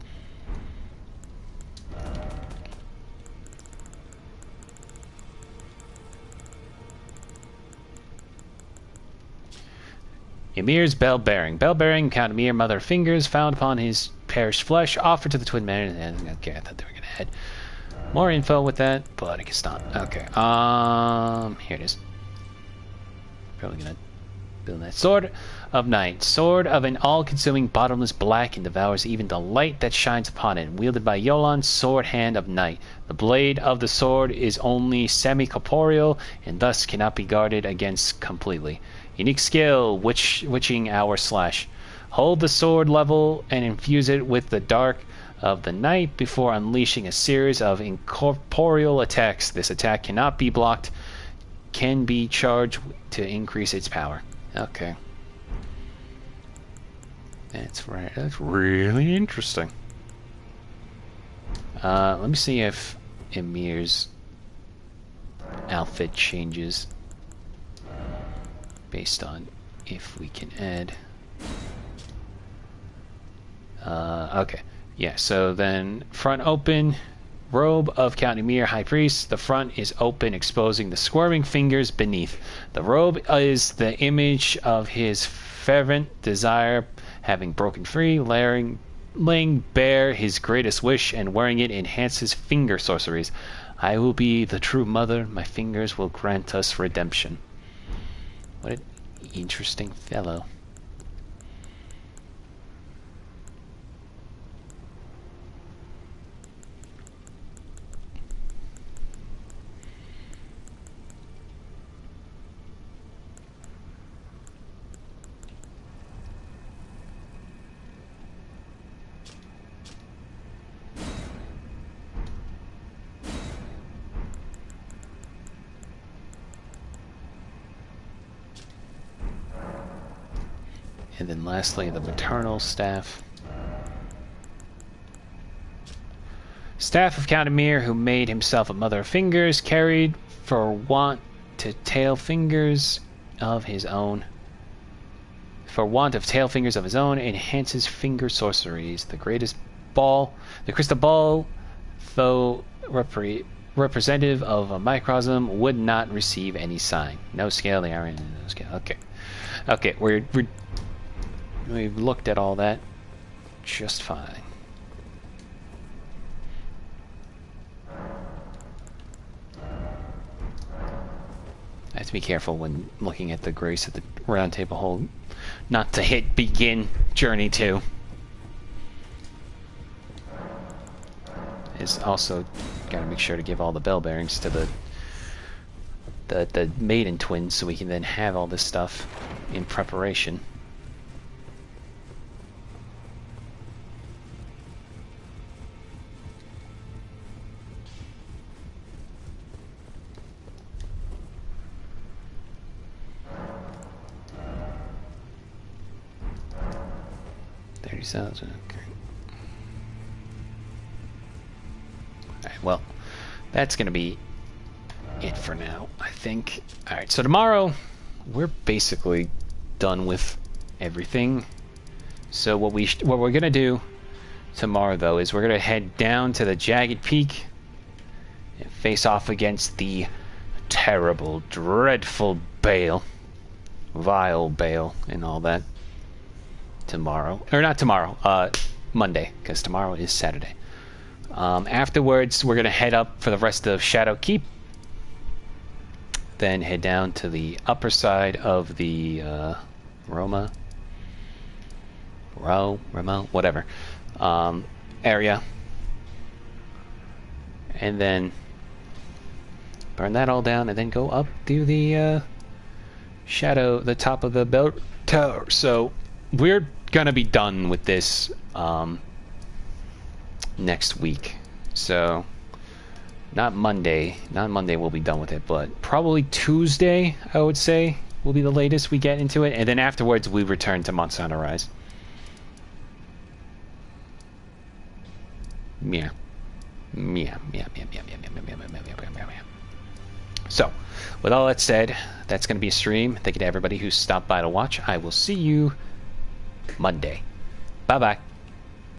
Emir's bell bearing. Bell bearing, Count Emir, Mother Fingers, found upon his perished flesh, offered to the twin men. Okay, I thought they were gonna add more info with that, but I guess not. Okay, here it is. Probably gonna build that. Sword of Night. Sword of an all-consuming bottomless black and devours even the light that shines upon it. Wielded by Yolan, Sword Hand of Night. The blade of the sword is only semi-corporeal and thus cannot be guarded against completely. Unique skill, Witching Hour Slash. Hold the sword level and infuse it with the dark of the night before unleashing a series of incorporeal attacks. This attack cannot be blocked, can be charged to increase its power. Okay. That's right. That's really interesting. Let me see if Emir's outfit changes based on if we can add. Okay. Yeah, so then front open, robe of Count Emir, High Priest. The front is open, exposing the squirming fingers beneath. The robe is the image of his fervent desire, having broken free, laying bare his greatest wish, and wearing it enhances finger sorceries. I will be the true mother. My fingers will grant us redemption. What an interesting fellow. And then lastly, the maternal staff. Staff of Count Emir, who made himself a mother of fingers, carried for want to tail fingers of his own. for want of tail fingers of his own, enhances finger sorceries. The crystal ball, though representative of a microcosm, would not receive any sign. No scale, the iron, no scale. Okay. Okay, we've looked at all that just fine. I have to be careful when looking at the grace of the round table hole not to hit begin journey 2. Is also gotta make sure to give all the bell bearings to the maiden twins so we can then have all this stuff in preparation. Okay. Alright, well, that's gonna be it for now, I think. Alright, so tomorrow we're basically done with everything. So what we're gonna do tomorrow, though, is we're gonna head down to the Jagged Peak and face off against the terrible, dreadful Bale, vile Bale, and all that. Tomorrow, or not tomorrow, Monday, because tomorrow is Saturday. Afterwards, we're gonna head up for the rest of Shadow Keep, then head down to the upper side of the Roma, whatever, area, and then burn that all down, and then go up to the the top of the bell tower. So we're gonna be done with this next week. So not Monday we'll be done with it, but probably Tuesday, I would say, will be the latest we get into it, and then afterwards we return to Mount Sunrise. Yeah. So, with all that said, that's going to be a stream. Thank you to everybody who stopped by to watch. I will see you Monday. Bye-bye.